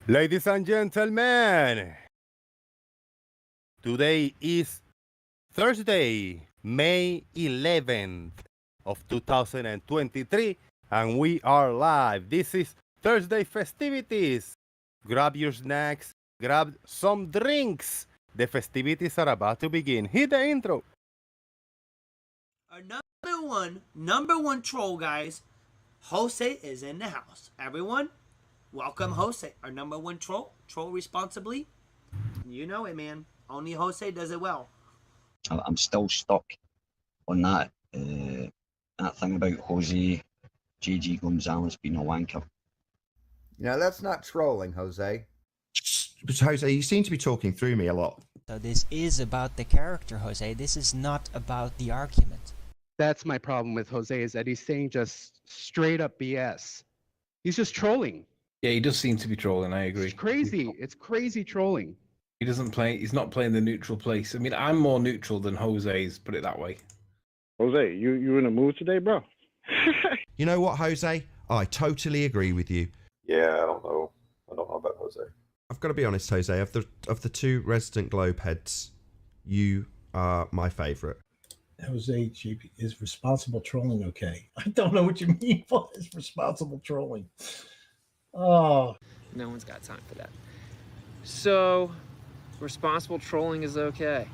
Ladies and gentlemen, today is Thursday, May 11th of 2023, and we are live. This is Thursday Festivities. Grab your snacks, grab some drinks. The festivities are about to begin. Hit the intro. Our number one troll, guys. Jose is in the house. Everyone, welcome Jose, our number one troll. Troll responsibly. You know it, man. Only Jose does it well. I'm still stuck on that thing about Jose JG Gonzalez being a wanker. No, that's not trolling, Jose. But Jose, you seem to be talking through me a lot. So this is about the character, Jose. This is not about the argument. That's my problem with Jose, is that he's saying just straight up BS. He's just trolling. Yeah, he does seem to be trolling, I agree. It's crazy. It's crazy trolling. He's not playing the neutral place. I mean, I'm more neutral than Jose's, put it that way. Jose, you in a mood today, bro? You know what, Jose? I totally agree with you. Yeah, I don't know about Jose. I've got to be honest, Jose. Of the two resident globe heads, you are my favourite. Jose, is responsible trolling okay? I don't know what you mean by this responsible trolling. Oh. No one's got time for that. So, responsible trolling is okay.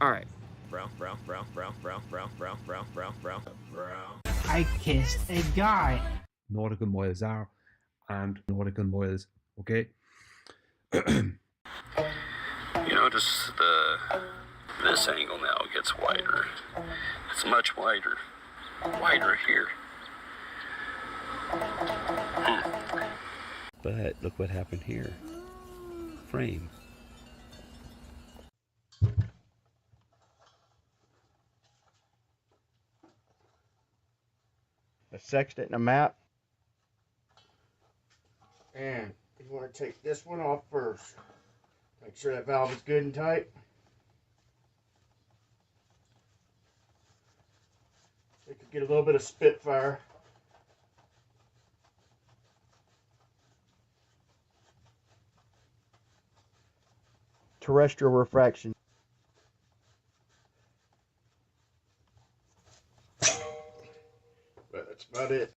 All right. Bro. I kissed a guy. Nordic Moyles are and Nordic Moyles, okay? Just this angle now gets wider. It's much wider. Wider here. But look what happened here. Frame. A sextant and a map. And you want to take this one off first. Make sure that valve is good and tight. It could get a little bit of spitfire. Terrestrial refraction. But that's about it.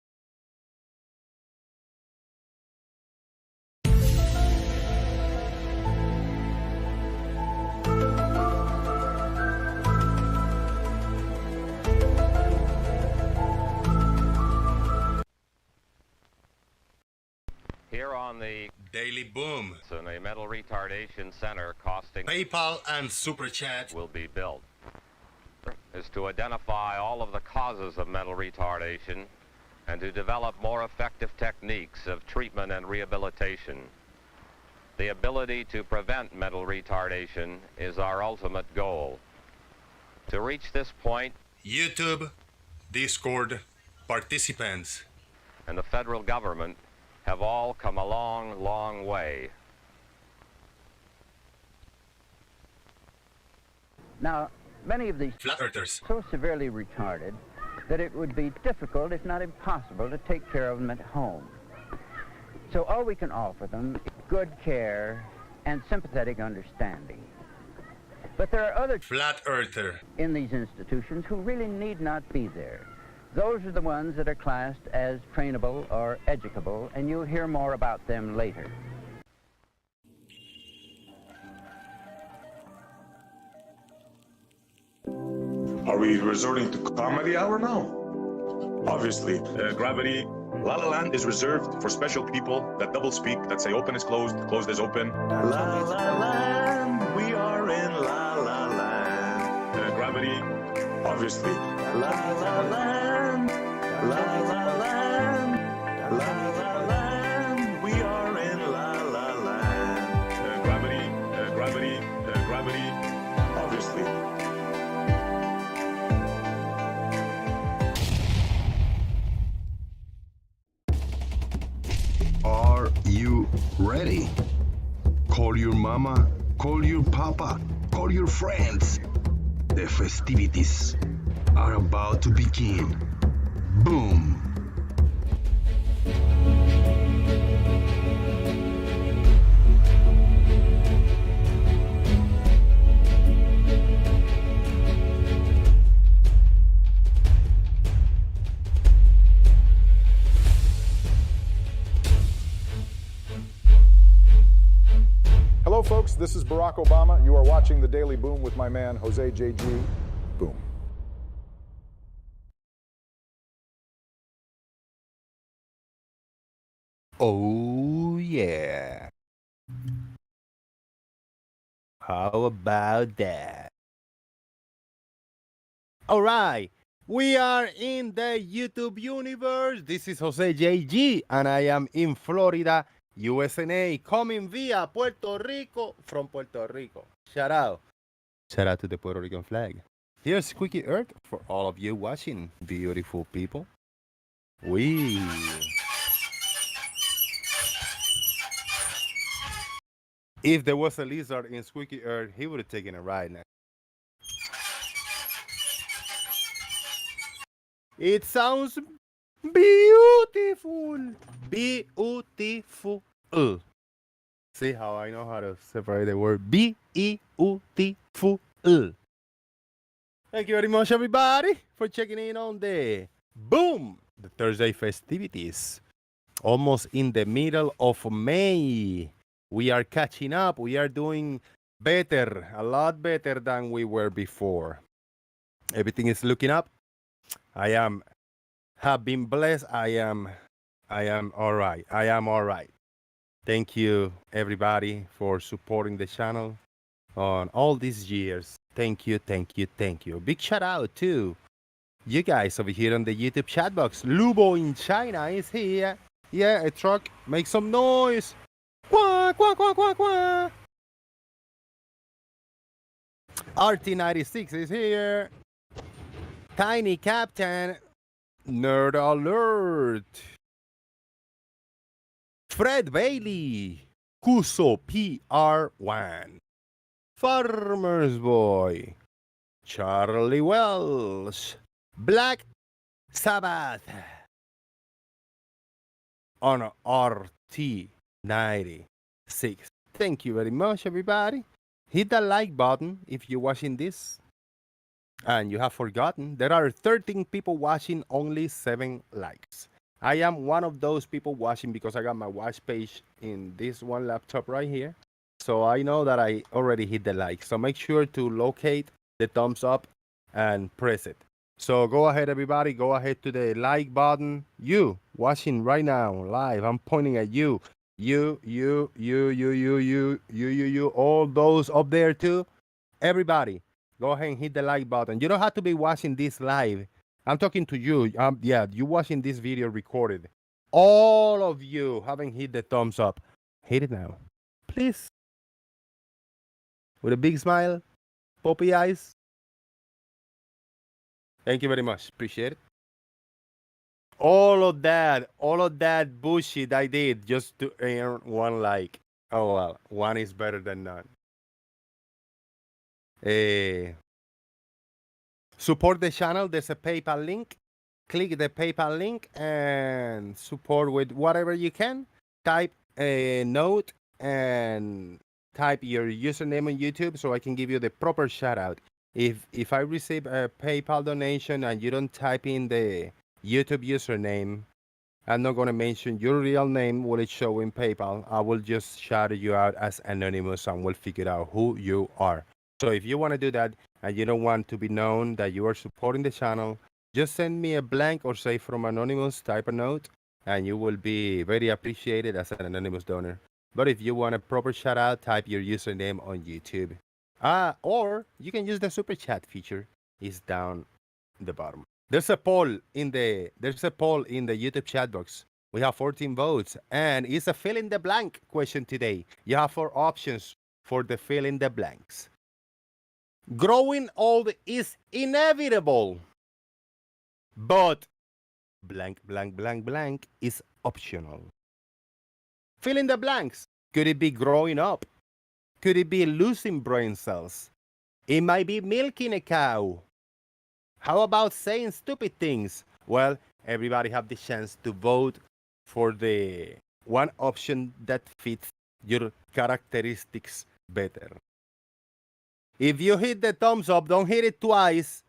Here on the Daily Boom, in a metal retardation center costing PayPal and Super Chat will be built is to identify all of the causes of mental retardation and to develop more effective techniques of treatment and rehabilitation. The ability to prevent mental retardation is our ultimate goal. To reach this point, YouTube, Discord, participants, and the federal government have all come a long, long way. Now, many of these flat earthers so severely retarded that it would be difficult, if not impossible, to take care of them at home. So all we can offer them is good care and sympathetic understanding. But there are other flat earther in these institutions who really need not be there. Those are the ones that are classed as trainable or educable, and you'll hear more about them later. Are we resorting to comedy hour now? Obviously, Gravity, La La Land is reserved for special people that double speak, that say open is closed, closed is open. La La Land, we are in La La Land. Gravity, obviously. La La Land, La La Land, La La Land, we are in La La Land. Gravity, obviously. Are you ready? Call your mama, call your papa, call your friends. The festivities are about to begin. Boom! Hello, folks. This is Barack Obama. You are watching The Daily Boom with my man, Jose JG. Boom. Oh, yeah. How about that? All right. We are in the YouTube universe. This is Jose JG, and I am in Florida, USA, coming via Puerto Rico from Puerto Rico. Shout out. Shout out to the Puerto Rican flag. Here's Squeaky Earth for all of you watching, beautiful people. If there was a lizard in Squeaky Earth, he would have taken it right now. It sounds beautiful. Beautiful. See how I know how to separate the word beautiful. Thank you very much, everybody, for checking in on the Boom, the Thursday festivities. Almost in the middle of May. We are catching up. We are doing better, a lot better than we were before. Everything is looking up. Have been blessed. I am all right. I am all right. Thank you, everybody, for supporting the channel on all these years. Thank you, thank you, thank you. Big shout out to you guys over here on the YouTube chat box. Lubo in China is here. Yeah, a truck. Make some noise. Quack, quack, quack, quack, quack. RT96 is here. Tiny Captain. Nerd Alert. Fred Bailey. Kuso PR1. Farmer's Boy. Charlie Welsh. Black Sabbath. On RT96. Thank you very much, everybody. Hit that like button if you're watching this. And you have forgotten, there are 13 people watching, only 7 likes. I am one of those people watching because I got my watch page in this one laptop right here. So I know that I already hit the like. So make sure to locate the thumbs up and press it. So go ahead, everybody. Go ahead to the like button. You watching right now live. I'm pointing at you. You, all those up there too. Everybody, go ahead and hit the like button. You don't have to be watching this live. I'm talking to you. Yeah, you watching this video recorded. All of you haven't hit the thumbs up. Hit it now, please. With a big smile, poppy eyes. Thank you very much. Appreciate it. All of that bullshit I did just to earn 1 like. Oh well, 1 is better than none. Support the channel. There's a PayPal link. Click the PayPal link and support with whatever you can. Type a note and type your username on YouTube so I can give you the proper shout out. If I receive a PayPal donation and you don't type in the YouTube username, I'm not going to mention your real name. Will it show in PayPal? I will just shout you out as anonymous and we'll figure out who you are. So if you want to do that and you don't want to be known that you are supporting the channel, just send me a blank or say from anonymous, type a note, and you will be very appreciated as an anonymous donor. But if you want a proper shout out, type your username on YouTube. Or you can use the super chat feature. It's down the bottom. There's a poll in the YouTube chat box. We have 14 votes, and it's a fill in the blank question today. You have 4 options for the fill in the blanks. Growing old is inevitable, but blank, blank, blank, blank is optional. Fill in the blanks. Could it be growing up? Could it be losing brain cells? It might be milking a cow. How about saying stupid things? Well, everybody have the chance to vote for the one option that fits your characteristics better. If you hit the thumbs up, don't hit it twice.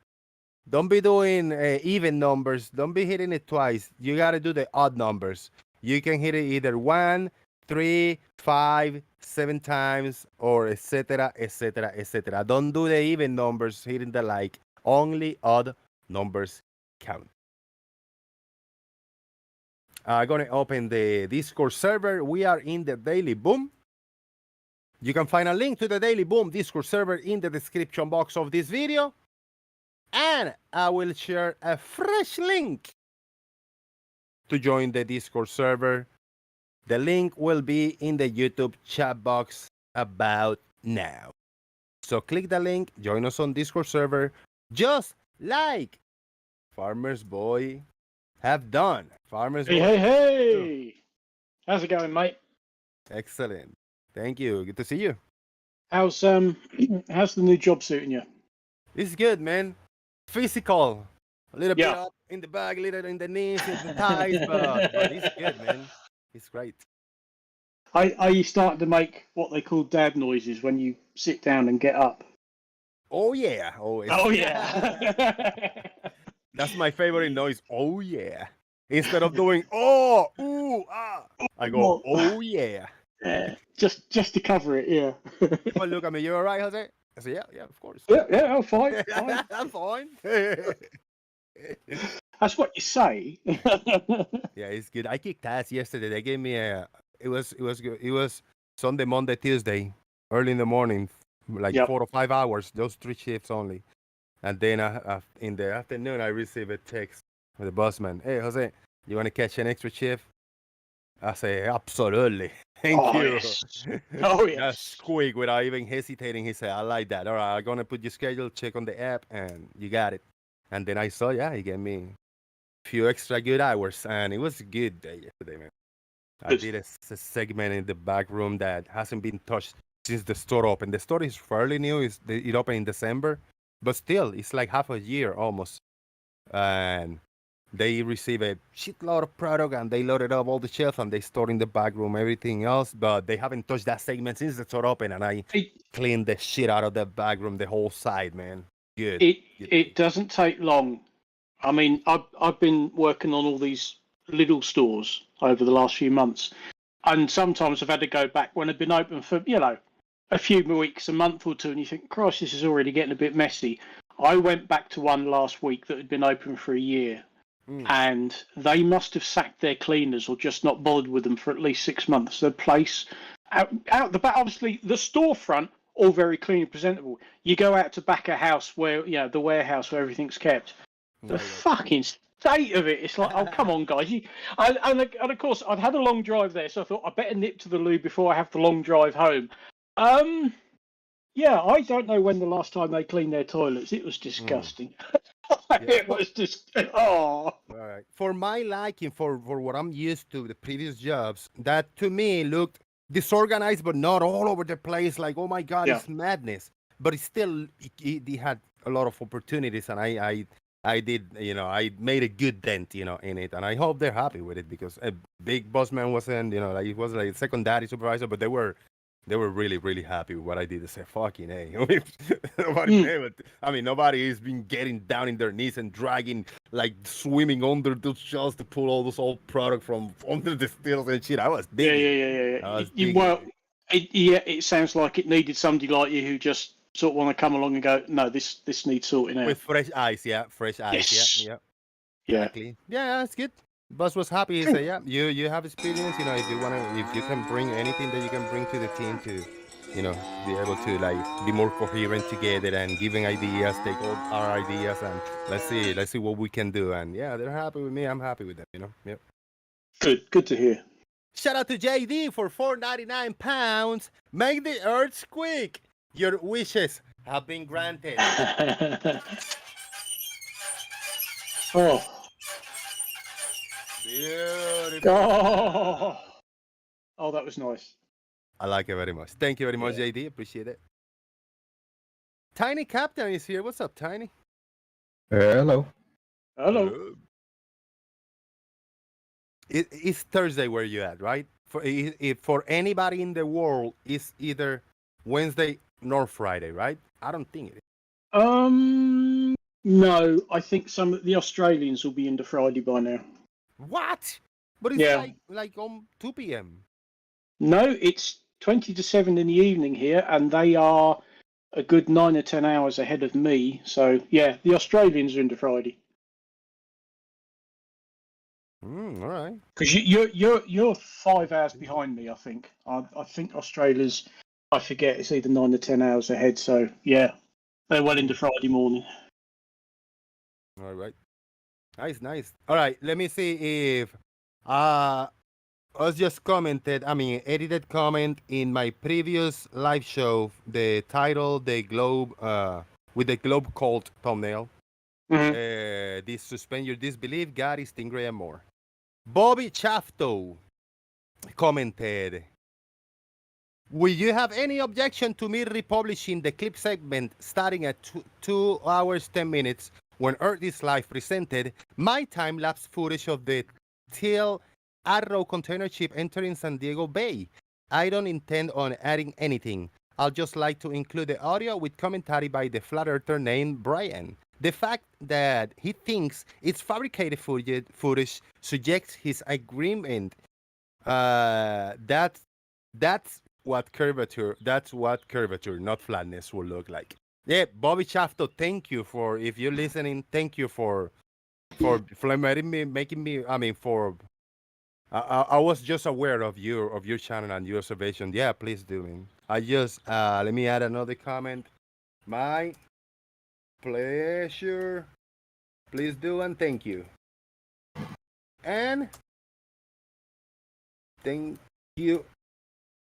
Don't be doing even numbers. Don't be hitting it twice. You got to do the odd numbers. You can hit it either 1, 3, 5, 7 times, or etc., etc., etc. Don't do the even numbers, hitting the like. Only odd numbers count. I'm going to open the Discord server. We are in the Daily Boom. You can find a link to the Daily Boom Discord server in the description box of this video. And I will share a fresh link to join the Discord server. The link will be in the YouTube chat box about now. So click the link, join us on Discord server, just like Farmer's Boy have done. Farmer's Boy. Hey! How's it going, mate? Excellent. Thank you. Good to see you. How's how's the new job suiting you? It's good, man. Physical. A little bit up in the back, a little in the knees, in the thighs, but it's good, man. It's great. Are you starting to make what they call dad noises when you sit down and get up? Oh, yeah. Oh yeah. That's my favorite noise. Oh, yeah. Instead of doing, oh, ooh, ah, I go, oh, yeah. Yeah, just to cover it, yeah. People look at me, you all right, Jose? I say, yeah, of course. Yeah, I'm fine. I'm fine. That's what you say. Yeah, it's good. I kicked ass yesterday. They gave me it was good. It was Sunday, Monday, Tuesday, early in the morning, like 4 or 5 hours, those 3 shifts only. And then in the afternoon, I received a text from the bossman. Hey, Jose, you want to catch an extra shift? I say, absolutely. Thank you. Yes. Oh, yes. That's quick without even hesitating. He said, I like that. All right, I'm going to put your schedule, check on the app, and you got it. And then I saw, he gave me a few extra good hours, and it was a good day yesterday, man. I did a segment in the back room that hasn't been touched since the store opened. The store is fairly new. It opened in December, but still, it's like half a year almost. And they receive a shitload of product, and they loaded up all the shelves, and they store in the back room everything else, but they haven't touched that segment since the store opened, and I cleaned the shit out of the back room, the whole side, man. Good. It doesn't take long. I mean, I've been working on all these little stores over the last few months, and sometimes I've had to go back when they've been open for a few weeks, a month or two, and you think, Christ, this is already getting a bit messy. I went back to one last week that had been open for a year, and they must have sacked their cleaners or just not bothered with them for at least 6 months. The place out the back, obviously the storefront, all very clean and presentable. You go out to back a house where the warehouse where everything's kept. The fucking state of it, it's like, oh, come on, guys. And of course, I'd had a long drive there, so I thought I better nip to the loo before I have the long drive home. Yeah, I don't know when the last time they cleaned their toilets. It was disgusting. It was just, oh. All right. For my liking, for what I'm used to, the previous jobs, that to me looked disorganized, but not all over the place. Like, oh my God, it's madness. But it still, it had a lot of opportunities, and I did, I made a good dent, in it, and I hope they're happy with it, because a big boss man wasn't, like, it was like secondary supervisor, but they were really, really happy with what I did. They said, fucking A. Nobody has been getting down in their knees and dragging, like, swimming under those shelves to pull all this old product from under the stills and shit. I was digging. It sounds like it needed somebody like you who just sort of want to come along and go, no, this needs sorting out. With fresh eyes, fresh eyes, yes. Exactly. Yeah, that's good. Boss was happy. He said, "Yeah, you have experience. If you can bring anything that you can bring to the team to, be able to like be more coherent together and giving ideas, take all our ideas, and let's see what we can do." And yeah, they're happy with me. I'm happy with them. Yep. Good to hear. Shout out to JD for £4.99. Make the earth squeak. Your wishes have been granted. Oh. Beautiful. Oh, that was nice. I like it very much. Thank you very much, JD. Appreciate it. Tiny Captain is here. What's up, Tiny? Hello. Hello. It's Thursday where you at, right? For anybody in the world, it's either Wednesday nor Friday, right? I don't think it is. No, I think some of the Australians will be into Friday by now. What? But it's Yeah. like on 2 p.m. No, it's 20 to 7 in the evening here, and they are a good 9 or 10 hours ahead of me. So, yeah, the Australians are into Friday. All right. Because you're 5 hours behind me, I think. I think Australia's, I forget, it's either 9 or 10 hours ahead. So, yeah, they're well into Friday morning. All right. Nice. All right, let me see if us just commented, edited comment in my previous live show, the title, the globe, with the globe cult thumbnail. This suspend your disbelief, God is Stingray and more. Bobby Chafto commented, will you have any objection to me republishing the clip segment starting at 2 hours 10 minutes when Earth is Live presented my time-lapse footage of the Teal Arrow container ship entering San Diego Bay? I don't intend on adding anything. I'll just like to include the audio with commentary by the flat earther named Brian. The fact that he thinks it's fabricated footage suggests his agreement. That's what curvature, not flatness, will look like. Yeah, Bobby Shafto, thank you for, if you're listening, thank you for making me. I was just aware of your channel and your observation. Yeah, please do, man. I just let me add another comment. My pleasure. Please do, and thank you. And thank you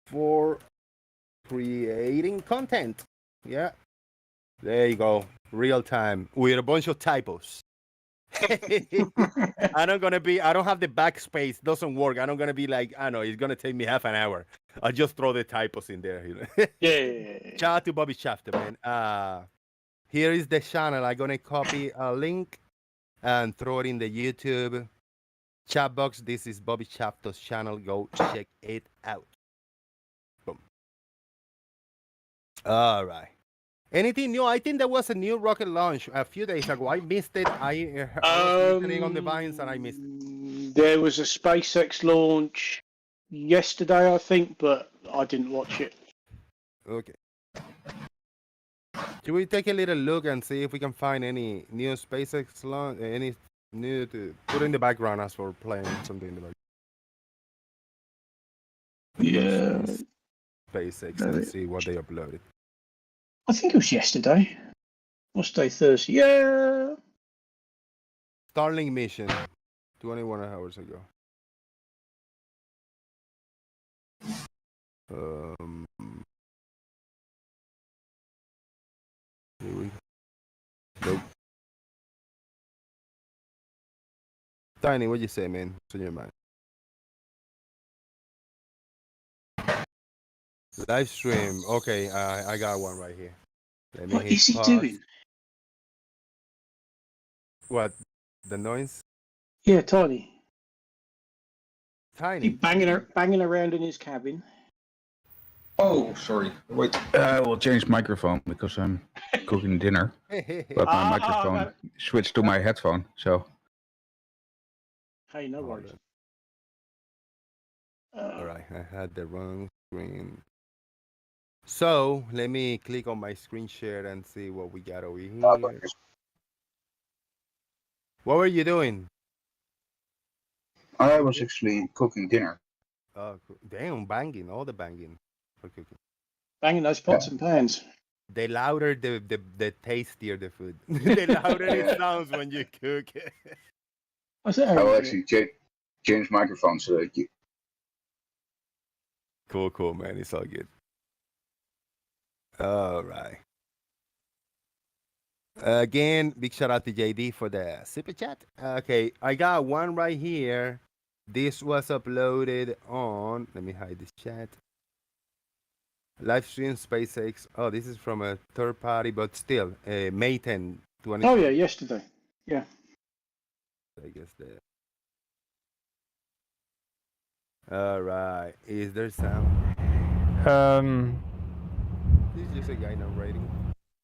for creating content. Yeah. There you go. Real time with a bunch of typos. I don't have the backspace, doesn't work. I'm gonna be like, I know it's gonna take me half an hour. I'll just throw the typos in there. Yeah. Shout out to Bobby Shafter, man. Here is the channel. I'm gonna copy a link and throw it in the YouTube chat box. This is Bobby Shafter's channel. Go check it out. Boom. All right. Anything new? I think there was a new rocket launch a few days ago. I missed it. I was listening on the vines and I missed it. There was a SpaceX launch yesterday, I think, but I didn't watch it. Okay. Should we take a little look and see if we can find any new SpaceX launch, any new to put in the background as we're playing something in the background? Yeah. SpaceX. Let's see what they uploaded. I think it was yesterday. What's day? Thursday? Yeah. Starlink mission, 21 hours ago. Here we go. Nope. Tiny, what you say, man? What's on your mind? Live stream. Okay, I got one right here. Let me What is he pause. doing? What? The noise? Yeah, Tiny. Tiny. He banging around in his cabin. Oh, sorry. Wait. I will change microphone because I'm cooking dinner. But my microphone switched to my headphone, so. Hey, no worries. All right, I had the wrong screen. So let me click on my screen share and see what we got over here. What were you doing? I was actually cooking dinner. Oh, damn, banging, all the banging for cooking. Banging those pots and pans. The louder, the tastier the food. The louder it sounds when you cook. I will actually change microphone so that you. Cool, man. It's all good. All right. Again, big shout out to JD for the super chat. Okay, I got one right here. This was uploaded on, let me hide this chat. Live stream SpaceX. Oh, this is from a third party, but still, May 10, 2020. Oh, yeah, yesterday. Yeah. I guess that. All right. Is there sound? This is just a guy narrating.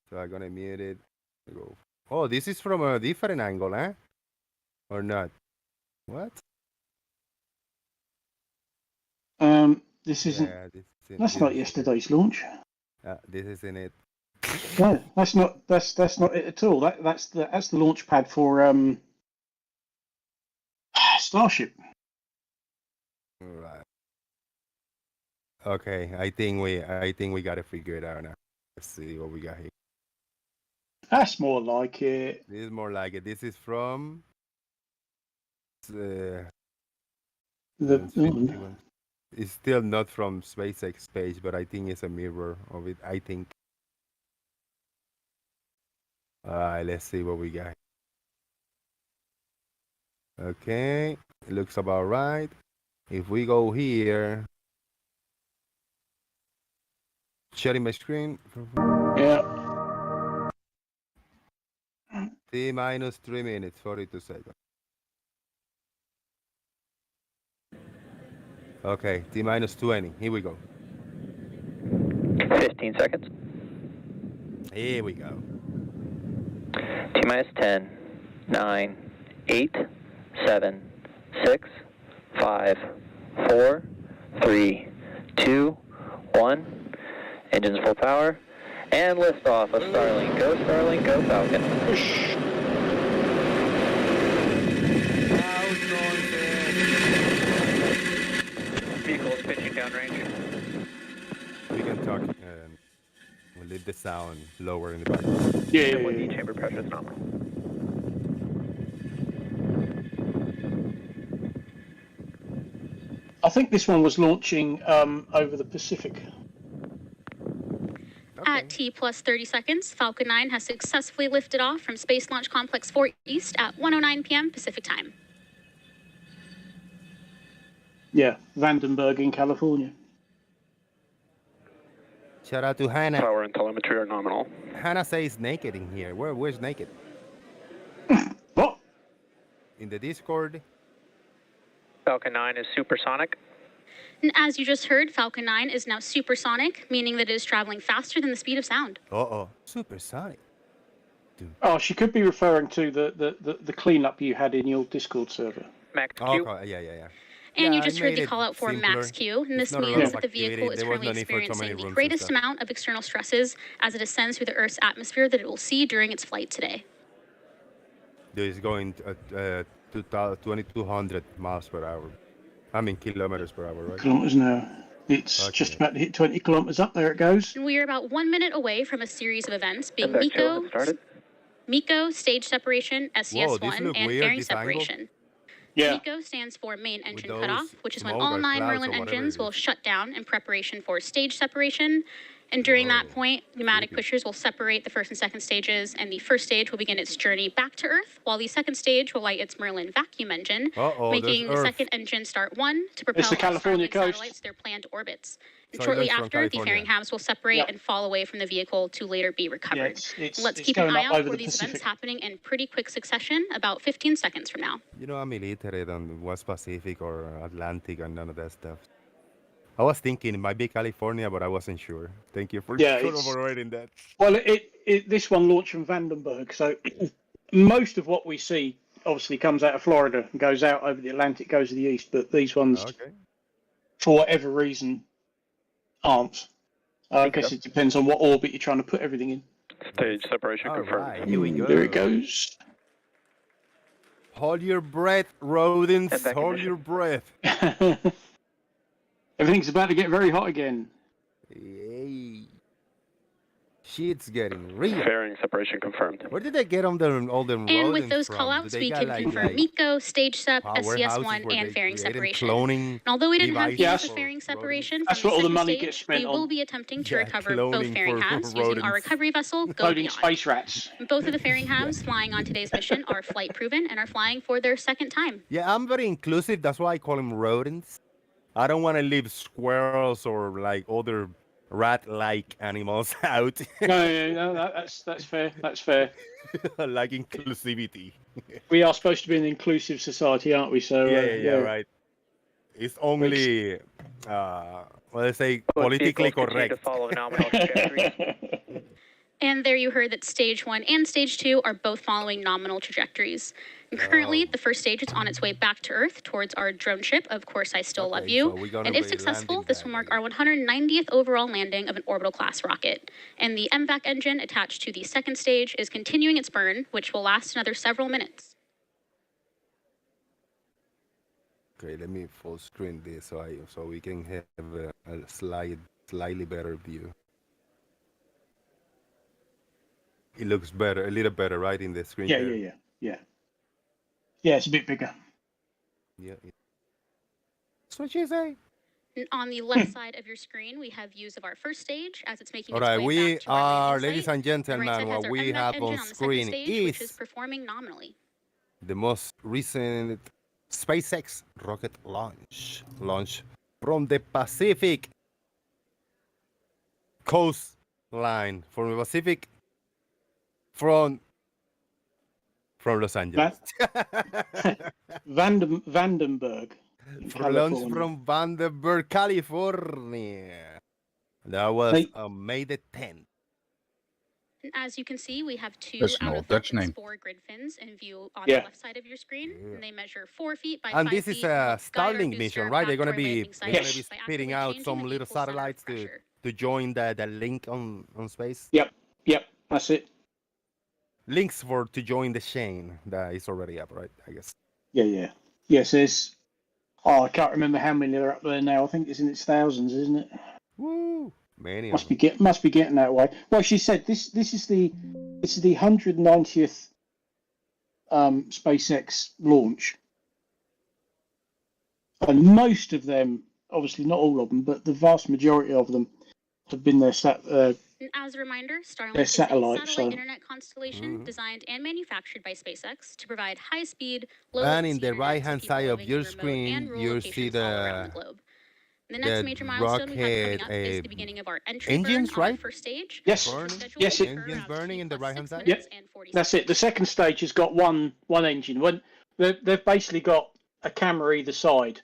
So I'm gonna mute it. Go. Oh, this is from a different angle, huh? Or not? What? This isn't. Yeah, That's not yesterday's launch. This isn't it. No, that's not. That's not it at all. That's the launch pad for Starship. All right. Okay, I think we got to figure it out now. Let's see what we got here. That's more like it. This is more like it. This is from The 51. It's still not from SpaceX page, but I think it's a mirror of it. I think. All right, let's see what we got. Okay, it looks about right. If we go here, sharing my screen. Yeah. T minus 3 minutes, 42 seconds. Okay, T minus 20. Here we go. 15 seconds. Here we go. T minus 10, 9, 8, 7, 6, 5, 4, 3, 2, 1. Engines full power. And liftoff of Starlink. Go Starlink, go Falcon. Vehicles pitching downrange. We can talk. We'll leave the sound lower in the background. Yeah. Chamber pressure is nominal. I think this one was launching over the Pacific. At T plus 30 seconds, Falcon 9 has successfully lifted off from Space Launch Complex 4 East at 1:09 p.m. Pacific time. Yeah, Vandenberg in California. Shout out to Hannah. Power and telemetry are nominal. Hannah says naked in here. Where's naked? What? In the Discord. Falcon 9 is supersonic. And as you just heard, Falcon 9 is now supersonic, meaning that it is traveling faster than the speed of sound. Supersonic. Oh, she could be referring to the cleanup you had in your Discord server. Max Q. Oh, yeah. And you just heard the call out for Max Q, and this means that the vehicle is There was currently no need for so many experiencing the rooms and greatest stuff. amount of external stresses as it ascends through the Earth's atmosphere that it will see during its flight today. This is going at 2,200 miles per hour. I mean kilometers per hour, right? Kilometers an hour. It's just about to hit 20 kilometers up. There it goes. And we are about 1 minute away from a series of events being Effect hill started. MECO, stage separation, Whoa, SCS1, this look and weird, fairing this angle. separation. Yeah. MECO stands for main engine those cutoff, which is when smoke all or 9 clouds Merlin or whatever engines it will is. shut down in preparation for stage separation. And during that point, pneumatic pushers will separate the first and second stages, and the first stage will begin its journey back to Earth, while the second stage will light its Merlin vacuum engine, making the there's second engine start 1 to propel the all California Starlink coast. satellites to their planned orbits. And So it shortly looks from after, the California. fairing halves will separate Yep. and fall away from the vehicle to later be recovered. it's Let's keep an going eye up out over for the these events Pacific. happening in pretty quick succession, about 15 seconds from now. You know, I'm illiterate on what's Pacific or Atlantic and none of that stuff. I was thinking it might be California, but I wasn't sure. Thank you for corroborating that. Well, this one launched from Vandenberg, so most of what we see obviously comes out of Florida and goes out over the Atlantic, goes to the east, but these ones, for whatever reason, aren't. I guess it depends on what orbit you're trying to put everything in. Stage separation All confirmed. right, here we go. There it goes. Hold your breath, rodents. Head back in Hold mission. your breath. Everything's about to get very hot again. Yay. Shit's getting real. Fairing separation confirmed. Where did they get all them And with rodents those from? callouts, Do they we got, can like, confirm MECO, stage sep, powerhouses SCS1, where and they fairing created separation. cloning And although we didn't have devices views of for fairing separation That's from what all the second money stage, gets spent we on. will be attempting to Yeah, recover both cloning fairing for halves using our rodents. recovery vessel, Go Loading Beyond. space rats. Both of the fairing halves flying on today's mission are flight proven and are flying for their second time. Yeah, I'm very inclusive. That's why I call them rodents. I don't want to leave squirrels or like other rat-like animals out. No, that's fair. That's fair. Like inclusivity. We are supposed to be an inclusive society, aren't we? So yeah, right. It's only, let's say, politically correct. And there you heard that stage 1 and stage 2 are both following nominal trajectories. And currently, the first stage is on its way back to Earth towards our drone ship, Of Course I Still Love You. And if successful, this will mark our 190th overall landing of an orbital class rocket. And the MVAC engine attached to the second stage is continuing its burn, which will last another several minutes. Okay, let me full screen this so we can have a slightly better view. It looks better, a little better, right, in the screen. Yeah. Yeah, it's a bit bigger. Yeah. That's what you say. And on the left side of your screen, we have views of our first stage as it's making All its right, way we back to our are, landing ladies site. and gentlemen, Right side has what our we MVAC have engine on the second screen stage, which is is performing nominally. the most recent SpaceX rocket launch from the Pacific coastline, from the Pacific, from Los Angeles. Vandenberg. Launched from Vandenberg, California. That was May the 10th. And as you can see, we have two That's an out old of Dutch focus name. 4 grid fins in view on Yeah. the left side of your screen. And they measure 4 feet by And 5 this feet. is and a help guide our Starlink mission, booster right? They're back gonna to our be landing site spitting by spitting actively out changing some the little equal center of satellites pressure. to join the link on space. Yep, that's it. Links to join the chain that is already up, right? I guess. Yeah. Yes, there's. Oh, I can't remember how many are up there now. I think it's in its thousands, isn't it? Woo! Many. Must be getting that way. Well, she said this is the 190th SpaceX launch, and most of them, obviously not all of them, but the vast majority of them have been And as a reminder, Starlink is a satellite internet constellation designed and manufactured by SpaceX to provide high-speed, And low-latency in the internet right-hand to people side of living your in remote screen, and rural you see locations all around the the globe. The next major milestone we have coming up is the beginning of our entry engines, burn on our right? first stage. Yes. which is scheduled Yes, to it- occur Engines around burning in the 6 right-hand side. minutes and 40 That's it. The second stage has got one engine. When they've basically got a camera either side,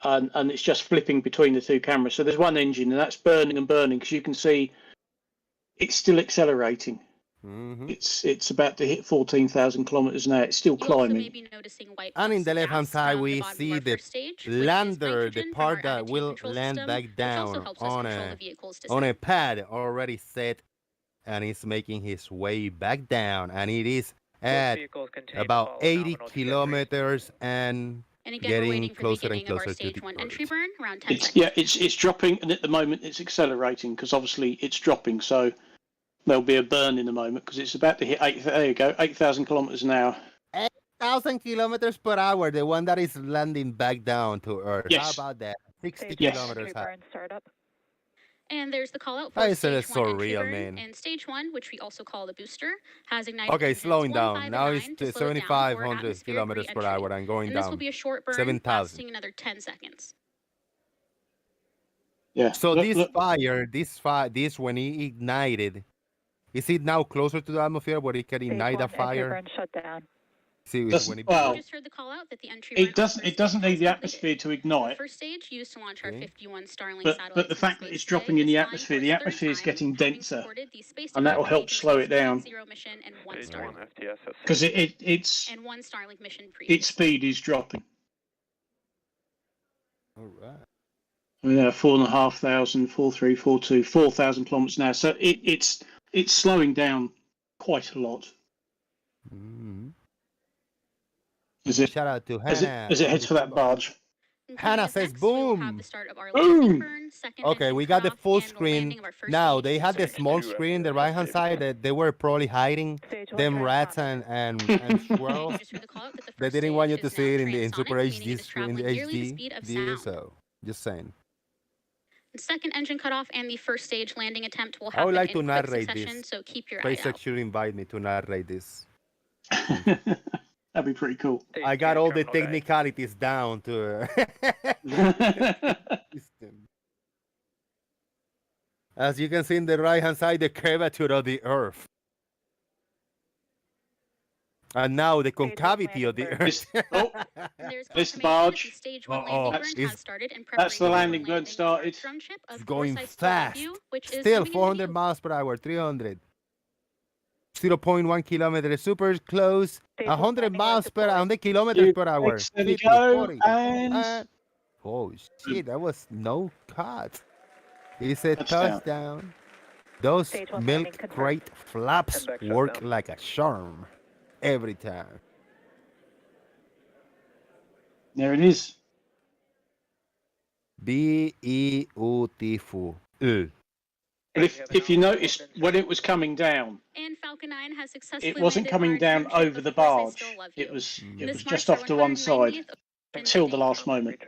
and it's just flipping between the two cameras. So there's one engine, and that's burning and burning because you can see it's still accelerating. Mm-hmm. It's about to hit 14,000 kilometers an hour. It's still You also climbing. may be noticing white And in puffs the of left-hand gas side, around the we bottom of see our the first stage, which is lander, the nitrogen from part our that attitude will control land system, back which also down helps us control the vehicle's on a descent. pad already set, and he's making his way back down, and it is at about 80 kilometers and And again, we're getting waiting for the closer and beginning of our closer to stage the 1 Earth. entry burn around 10 seconds. It's dropping, and at the moment it's accelerating because obviously it's dropping. So there'll be a burn in a moment because it's about to hit 8,000 kilometers an hour. 8,000 kilometers per hour, the one that is landing back down to Earth. Yes. How about that? 60 Yes. kilometers high. And there's the call out for That is stage 1 so entry real, burn. man. And stage 1, which we also call the booster, has ignited Okay, engines slowing 1, down. 5, Now and it's 9 to to slow it down for 7,500 atmospheric kilometers per re-entry. hour and going And down. this will be a short burn 7,000. lasting another 10 seconds. Yeah. So this when it ignited, is it now closer to the atmosphere where it can ignite a fire? See, when it, well, We just heard the call out that the entry it burn doesn't need the atmosphere to The ignite. first stage used to launch our Okay. 51 Starlink But satellites the fact that into it's space dropping today in the is flying for its third atmosphere is time, getting having denser, supported the Space and that will Development help slow it Agency's Ground down Zero mission and one Starlink because its and one Starlink mission previously. its speed is dropping. all right. Yeah, 4,500, 4,342, 4,000 kilometers an hour. So it's slowing down quite a lot. Mm-hmm. As it Shout out to as Hannah. it heads for that barge. And coming Hannah up says, next, we will have boom. the start of our Boom. landing burn, second Okay, engine we got the cutoff, full and the screen. landing of our first Now stage they had the booster. small screen, the right hand side, that they were probably hiding them rats and squirrels. You just heard the call out that the They first didn't want you stage to is see now it in transonic, Super meaning HD it is screen, in the traveling nearly the HD speed of view. sound. So just saying. The second engine cutoff and the first stage landing attempt will I happen would like in to quick narrate succession, this. so keep your eye SpaceX out. should invite me to narrate this. That'd be pretty cool. I got all the technicalities down to system. As you can see in the right-hand side, the curvature of the Earth. And now the concavity of the Earth. This barge. That's the landing burn started. It's going fast. Still 400 miles per hour, 300. 0.1 kilometers, super close. 100 miles per 100 kilometers per hour. There we 50, go. 40. And Oh shit, that was no cut. It's a touchdown. Those milk crate flaps work like a charm every time. there it is. Beautiful. But if you notice, when it was coming down, it wasn't coming down over the barge. It was just off to one side until the last moment.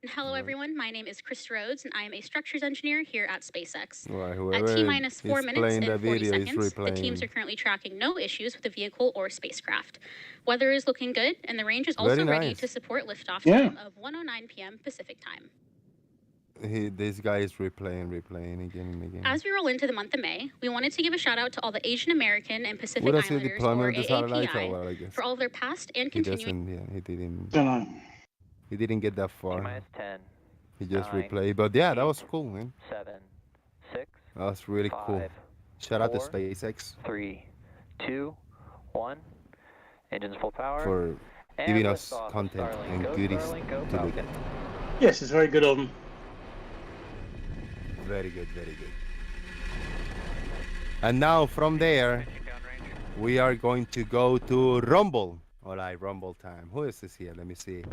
Hello, everyone. My name is Chris Rhodes, and I am a structures engineer here at SpaceX. Right, At whoever T-minus 4 is minutes playing the and 40 video is seconds, the teams replaying. are currently tracking no issues with the vehicle or spacecraft. Weather is looking good, and the range is Very also ready nice. to support liftoff Yeah. time of 1:09 p.m. Pacific time. This guy is replaying again and again. As we roll into the month of May, we wanted to give a shout out to all the Asian American and Pacific What is the Islanders, deployment or of the satellites or AAPI, what, I guess? for all of their past and He continuing. doesn't, yeah, he didn't. Dunno. He didn't get that far. 10. He just 9, replayed. But yeah, that was cool, man. 7, 6, That was really cool. 5, Shout out to 4, SpaceX 3, 2, 1. Engines full power. for And giving us liftoff of content Starlink. and Go goodies Starlink, go to look Falcon. at. Yes, it's very good of them. Very good, very good. And now from there, we are going to go to Rumble. All right, Rumble time. Who is this here? Let me see.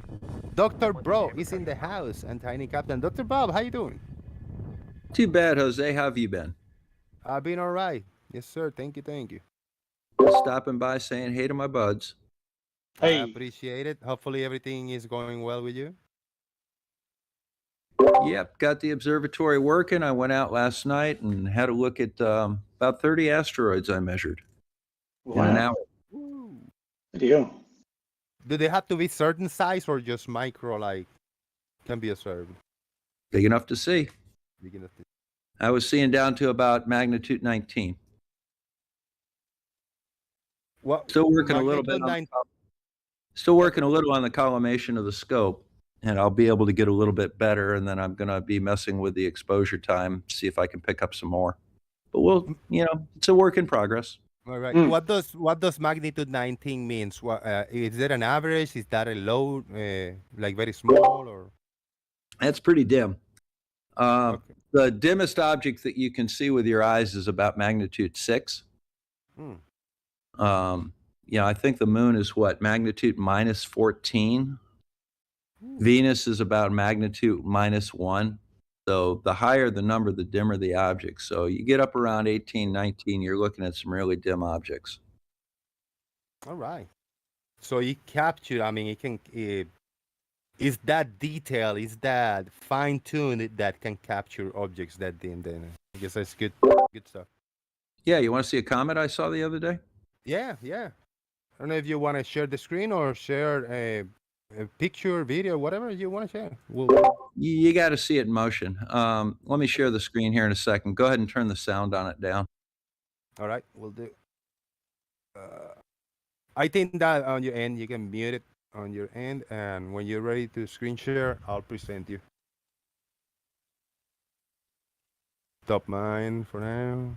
Dr. Bro is in the house and Tiny Captain. Dr. Bob, how you doing? Too bad, Jose. How have you been? I've been all right. Yes, sir. Thank you, thank you. Just stopping by saying hey to my buds. I appreciate it. Hopefully everything is going well with you. Yep, got the observatory working. I went out last night and had a look at about 30 asteroids I measured in an hour. Video. Do they have to be certain size or just micro, like, can be observed? Big enough to see. Big enough to... I was seeing down to about magnitude 19. What? Still working a little bit. Magnitude Still working a little on the collimation of the scope, and I'll be able to get a little bit better. And then I'm going to be messing with the exposure time, see if I can pick up some more. But we'll, it's a work in progress. All right. What does magnitude 19 means? What is it? An average? Is that a low, like very small, or? That's pretty dim. The dimmest object that you can see with your eyes is about magnitude 6. I think the moon is what, magnitude minus 14. Venus is about magnitude minus 1. So the higher the number, the dimmer the object. So you get up around 18, 19, you're looking at some really dim objects. All right. So it capture, I mean, it can, is that detail, is that fine-tuned that can capture objects that dim then? I guess that's good stuff. Yeah, you want to see a comet I saw the other day? Yeah. I don't know if you want to share the screen or share a picture, video, whatever you want to share. You got to see it in motion. Let me share the screen here in a second. Go ahead and turn the sound on it down. All right, we'll do. I think that on your end, you can mute it on your end, and when you're ready to screen share, I'll present you. Stop mine for now.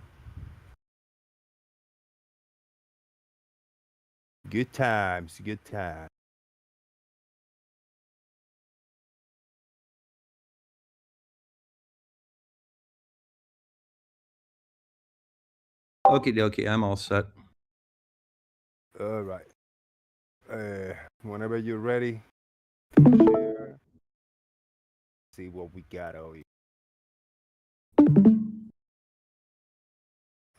Good times, good times. Okie dokie, I'm all set. All right. Whenever you're ready, share. See what we got over here.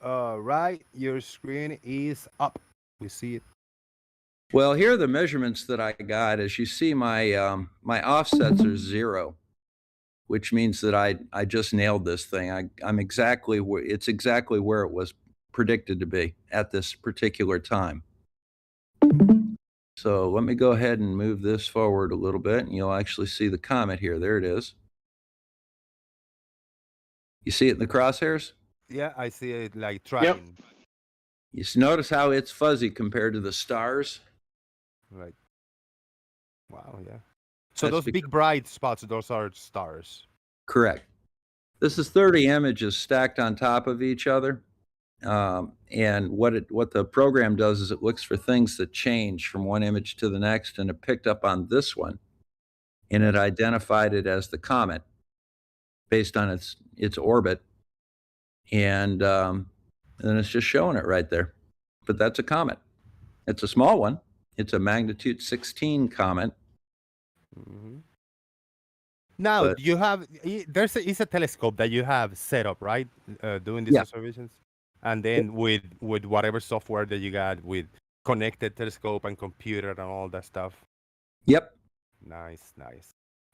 All right, your screen is up. We see it. Well, here are the measurements that I got. As you see, my my offsets are 0, which means that I just nailed this thing. I'm exactly where it's exactly where it was predicted to be at this particular time. So let me go ahead and move this forward a little bit, and you'll actually see the comet here. There it is. You see it in the crosshairs? Yeah, I see it like tracking. You notice how it's fuzzy compared to the stars? Right. Wow, yeah. So That's those big bright spots, those are stars. Correct. This is 30 images stacked on top of each other. And what the program does is it looks for things that change from one image to the next, and it picked up on this one, and it identified it as the comet based on its orbit, and then it's just showing it right there. But that's a comet. It's a small one. It's a magnitude 16 comet. Now, But- you have it's a telescope that you have set up, right? Doing these Yeah. observations, and then with whatever software that you got with connected telescope and computer and all that stuff. Yep. Nice.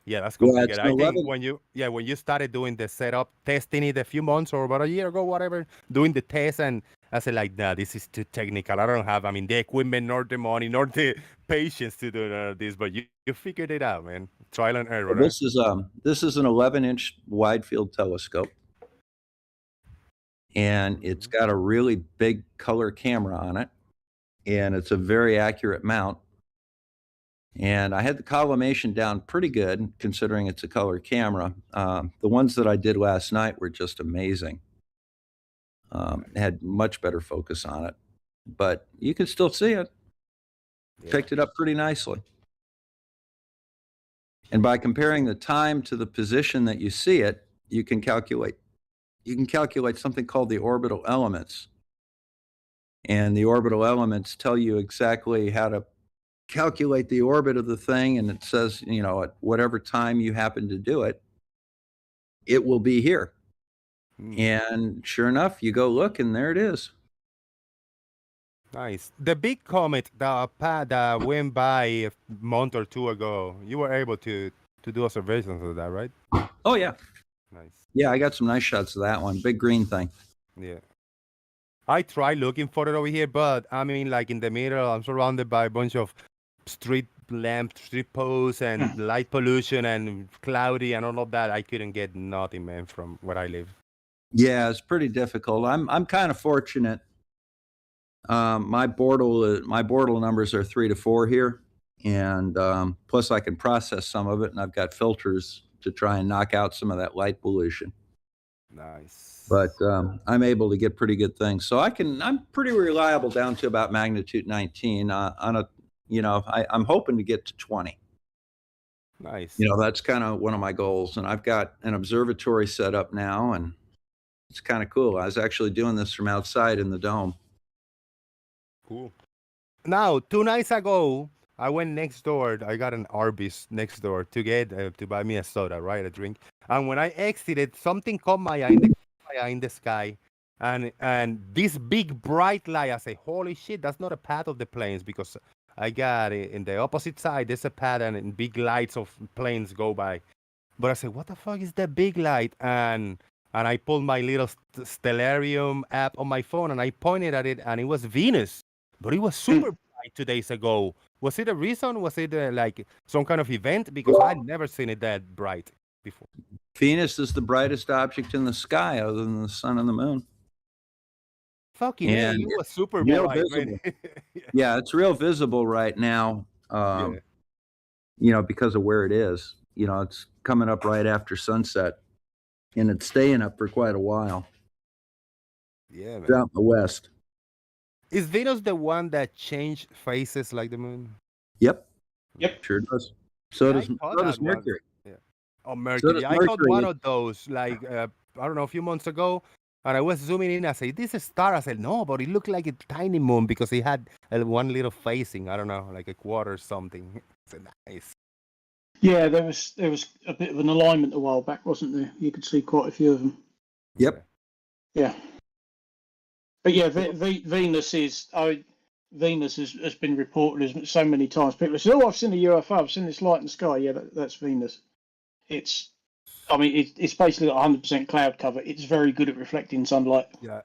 Yeah, that's Yeah, complicated. it's I think 11 when you started doing the setup, testing it a few months or about a year ago, whatever, doing the test, and I said like, nah, this is too technical. I don't have, the equipment, nor the money, nor the patience to do this. But you figured it out, man. Trial and error. Right? This is an 11-inch wide field telescope, and it's got a really big color camera on it, and it's a very accurate mount. And I had the collimation down pretty good, considering it's a color camera. The ones that I did last night were just amazing. Had much better focus on it, but you can still see it. Picked it up pretty nicely. And by comparing the time to the position that you see it, you can calculate something called the orbital elements. And the orbital elements tell you exactly how to calculate the orbit of the thing, and it says, at whatever time you happen to do it, it will be here. And sure enough, you go look, and there it is. Nice. The big comet that went by a month or two ago, you were able to do observations of that, right? Oh, yeah. Nice. Yeah, I got some nice shots of that one. Big green thing. Yeah. I tried looking for it over here, but like in the middle, I'm surrounded by a bunch of street lamps, street posts, and light pollution and cloudy and all of that. I couldn't get nothing, man, from where I live. Yeah, it's pretty difficult. I'm kind of fortunate. My Bortle numbers are 3 to 4 here, and plus I can process some of it, and I've got filters to try and knock out some of that light pollution. Nice. But I'm able to get pretty good things, so I'm pretty reliable down to about magnitude 19 on a. I'm hoping to get to 20. Nice. That's kind of one of my goals, and I've got an observatory set up now, and it's kind of cool. I was actually doing this from outside in the dome. Cool. Now, 2 nights ago, I went next door. I got an Arby's next door to get to buy me a soda, right, a drink. And when I exited, something caught my eye in the sky, and this big bright light. I say, holy shit, that's not a path of the planes, because I got it in the opposite side. There's a pattern and big lights of planes go by. But I said, what the fuck is that big light? And I pulled my little Stellarium app on my phone, and I pointed at it, and it was Venus. But it was super bright 2 days ago. Was it a reason? Was it like some kind of event? Because I'd never seen it that bright before. Venus is the brightest object in the sky other than the sun and the moon. Fucking hell, it was super real bright, visible. man. Yeah, it's real visible right now. Because of where it is. It's coming up right after sunset, and it's staying up for quite a while. Yeah, man. It's out in the west. Is Venus the one that changed faces like the moon? Yep. Sure does. So does Mercury. Mercury. Yeah. Oh, Mercury. I caught one of those like I don't know, a few months ago, and I was zooming in. I said, "This is a star." I said, "No, but it looked like a tiny moon because it had one little facing. I don't know, like a quarter or something." I said, nice. Yeah, there was a bit of an alignment a while back, wasn't there? You could see quite a few of them. Yep. Yeah. But yeah, Venus has been reported as so many times. People say, "Oh, I've seen a UFO. I've seen this light in the sky." Yeah, that's Venus. It's basically 100% cloud cover. It's very good at reflecting sunlight. Yeah.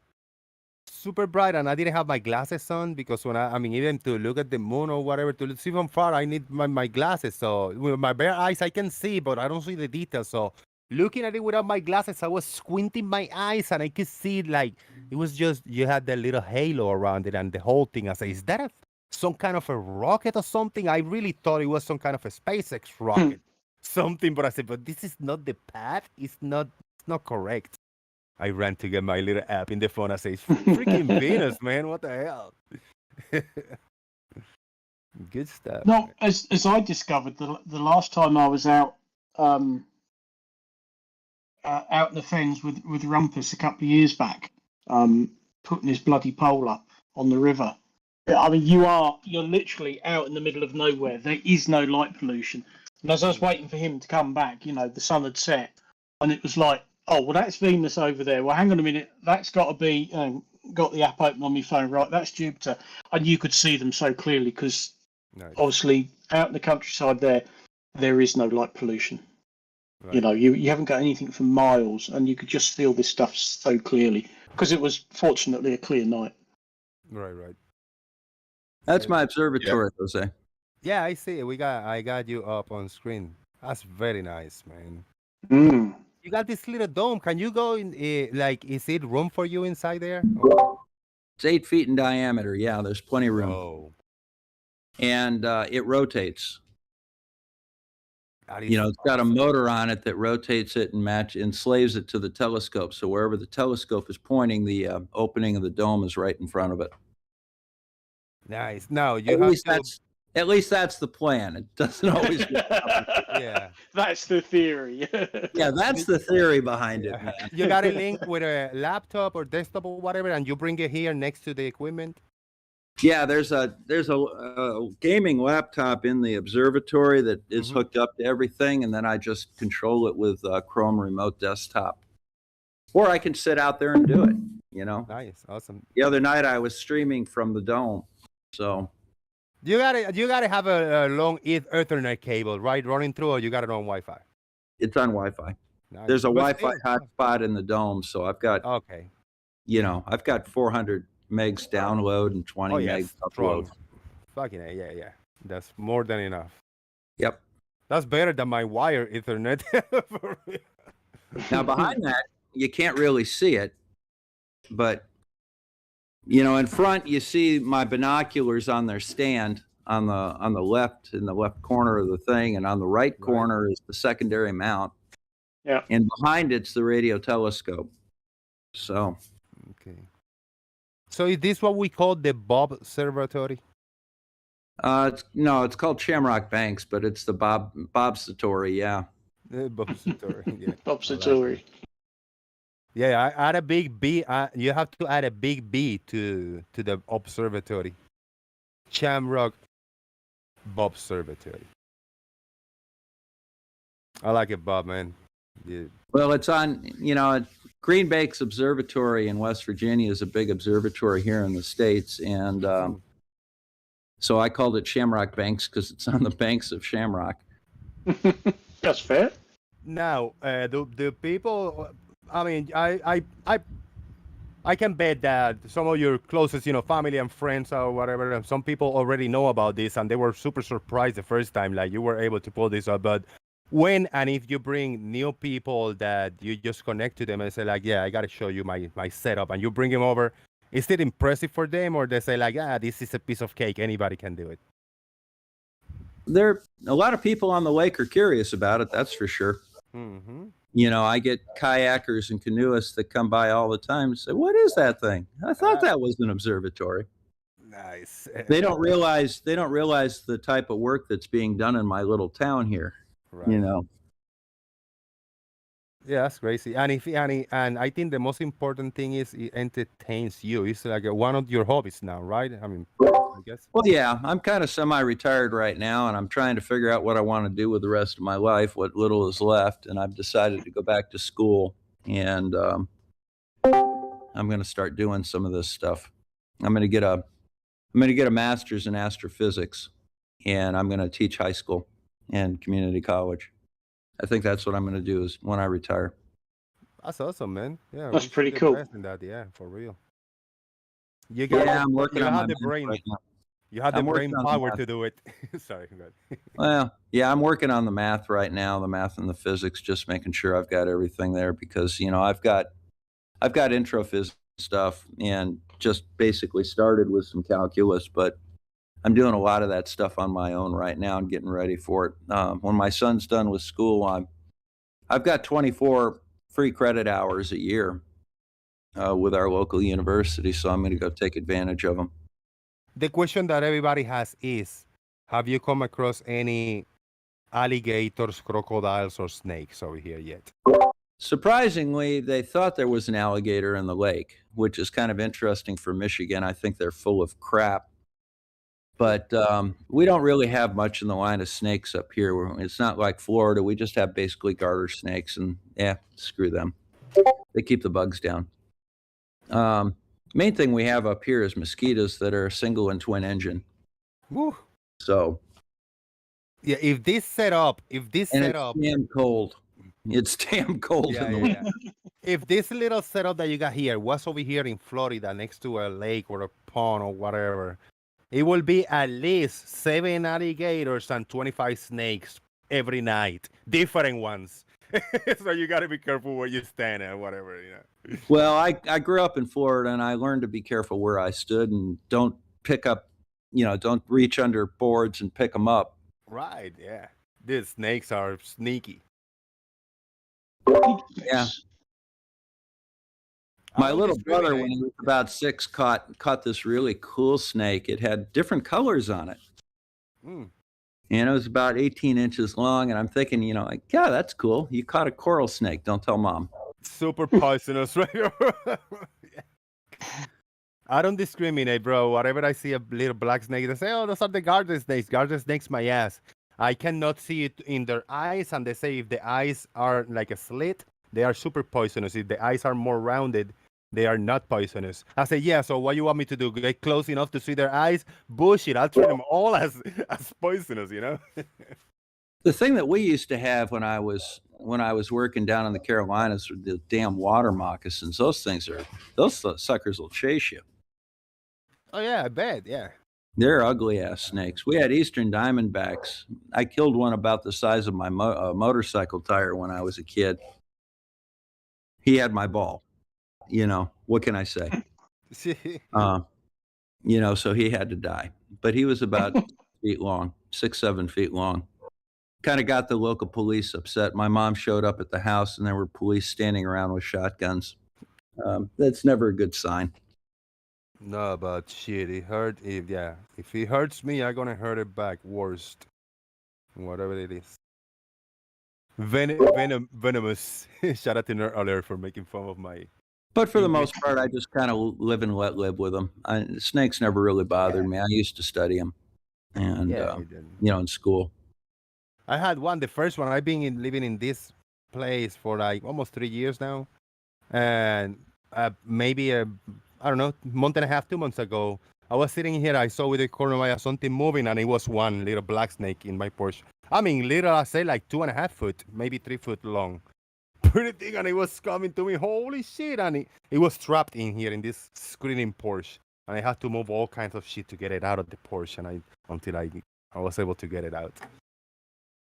Super bright, and I didn't have my glasses on because when even to look at the moon or whatever, to see from far, I need my glasses. So with my bare eyes, I can see, but I don't see the details. So looking at it without my glasses, I was squinting my eyes and I could see like it was just you had that little halo around it and the whole thing. I said, is that some kind of a rocket or something? I really thought it was some kind of a SpaceX rocket, something. But I said, but this is not the path. It's not correct. I ran to get my little app in the phone. I say, it's freaking Venus, man. What the hell? Good stuff. No, as I discovered, the last time I was out out in the fens with Rumpus a couple of years back, putting his bloody pole up on the river. I mean, you're literally out in the middle of nowhere. There is no light pollution. And as I was waiting for him to come back, you know, the sun had set, and it was like, oh, well, that's Venus over there. Well, hang on a minute, that's got to be. Got the app open on my phone, right? That's Jupiter, and you could see them so clearly because obviously out in the countryside there is no light pollution. Right. You know, you haven't got anything for miles, and you could just feel this stuff so clearly because it was fortunately a clear night. Right. That's my observatory, Jose. Yeah, I see it. I got you up on screen. That's very nice, man. You got this little dome. Can you go in? Like, is it room for you inside there? It's 8 feet in diameter. Yeah, there's plenty of room. Oh. And it rotates. You know, it's got a motor on it that rotates it and enslaves it to the telescope. So wherever the telescope is pointing, the opening of the dome is right in front of it. Nice. Now At least that's the plan. It doesn't always. Yeah, that's the theory. Yeah, that's the theory behind it, man. You got a link with a laptop or desktop or whatever, and you bring it here next to the equipment. Yeah, there's a gaming laptop in the observatory that is hooked up to everything, and then I just control it with Chrome Remote Desktop. Or I can sit out there and do it. You know. Nice, awesome. The other night I was streaming from the dome, so. You gotta have a long Ethernet cable, right, running through, or you got it on Wi-Fi? It's on Wi-Fi. Nice. There's a Wi-Fi hotspot in the dome, so I've got. Okay. You know, I've got 400 megs download and 20 megs upload. Fucking yeah. That's more than enough. Yep. That's better than my wire Ethernet. Now behind that, you can't really see it, but. You know, in front you see my binoculars on their stand on the left, in the left corner of the thing, and on the right corner is the secondary mount. Yeah. And behind it's the radio telescope. So. Okay. So is this what we call the Bob Observatory? It's called Shamrock Banks, but it's the Bob Satori, yeah. Bobsatory, yeah. Bobsatory. Yeah, I add a big B. You have to add a big B to the observatory. Shamrock Bobservatory. I like it, Bob, man. Yeah. Well, it's on, you know, Green Banks Observatory in West Virginia is a big observatory here in the States. And so I called it Shamrock Banks because it's on the banks of Shamrock. That's fair. Now, the people... I mean, I can bet that some of your closest, you know, family and friends or whatever, and some people already know about this, and they were super surprised the first time, like you were able to pull this up. But when and if you bring new people that you just connect to them and say like, yeah, I got to show you my setup, and you bring them over, is it impressive for them, or they say like, this is a piece of cake, anybody can do it? A lot of people on the lake are curious about it, that's for sure. Mm-hmm. You know, I get kayakers and canoeists that come by all the time and say, what is that thing? I thought that was an observatory. Nice. They don't realize the type of work that's being done in my little town here. Right. You know. Yeah, that's crazy. And I think the most important thing is it entertains you. It's like one of your hobbies now, right? I mean, I guess. Well, yeah, I'm kind of semi-retired right now, and I'm trying to figure out what I want to do with the rest of my life, what little is left, and I've decided to go back to school, and I'm going to start doing some of this stuff. I'm going to get a master's in astrophysics, and I'm going to teach high school and community college. I think that's what I'm going to do is when I retire. That's awesome, man. Yeah, that's pretty cool. Yeah, for real. I'm working on the brain. right now. You have the I'm brain working on the power math. to do it. Sorry. Go ahead. Well, yeah, I'm working on the math right now, the math and the physics, just making sure I've got everything there because, I've got intro physics stuff and just basically started with some calculus, but I'm doing a lot of that stuff on my own right now and getting ready for it. When my son's done with school, I've got 24 free credit hours a year with our local university, so I'm going to go take advantage of them. The question that everybody has is, have you come across any alligators, crocodiles, or snakes over here yet? Surprisingly, they thought there was an alligator in the lake, which is kind of interesting for Michigan. I think they're full of crap. But we don't really have much in the line of snakes up here. It's not like Florida. We just have basically garter snakes, and screw them. They keep the bugs down. Main thing we have up here is mosquitoes that are single and twin engine. Woo. So yeah, if this setup, it's damn cold. It's damn cold in the winter. If this little setup that you got here was over here in Florida next to a lake or a pond or whatever, it will be at least 7 alligators and 25 snakes every night, different ones. So you got to be careful where you stand and whatever, Well, I grew up in Florida and I learned to be careful where I stood and don't pick up, don't reach under boards and pick them up. Right, yeah. These snakes are sneaky. Yeah. My little brother, when he was about 6, caught this really cool snake. It had different colors on it. Mm. And it was about 18 inches long. And I'm thinking, yeah, that's cool. You caught a coral snake. Don't tell mom. Super poisonous, right? I don't discriminate, bro. Whatever I see a little black snake, they say, oh, those are the garden snakes. Garden snakes, my ass. I cannot see it in their eyes. And they say if the eyes are like a slit, they are super poisonous. If the eyes are more rounded, they are not poisonous. I say, yeah, so what you want me to do? Get close enough to see their eyes? Bullshit. I'll treat them all as poisonous, The thing that we used to have when I was working down in the Carolinas were the damn water moccasins. Those suckers will chase you. Oh, yeah, I bet, yeah. They're ugly ass snakes. We had eastern diamondbacks. I killed one about the size of my motorcycle tire when I was a kid. He had my ball. What can I say? So he had to die. But he was about 6, 7 feet long. Kind of got the local police upset. My mom showed up at the house and there were police standing around with shotguns. That's never a good sign. No, but shit, it hurt. If he hurts me, I'm gonna hurt it back worst. Whatever it is. Venomous. Shout out to Nerd Alert for making fun of my. But for the most part, I just kind of live and let live with them. Snakes never really bothered me. I used to study them, and in school. I had one, the first one. I've been living in this place for like almost 3 years now, and maybe I don't know, month and a half, 2 months ago, I was sitting here. I saw with the corner of my eye something moving, and it was one little black snake in my porch. I mean, little, I say like 2.5 foot, maybe 3 foot long. Pretty thing, and it was coming to me. Holy shit! And it was trapped in here in this screening porch, and I had to move all kinds of shit to get it out of the porch, and until I was able to get it out.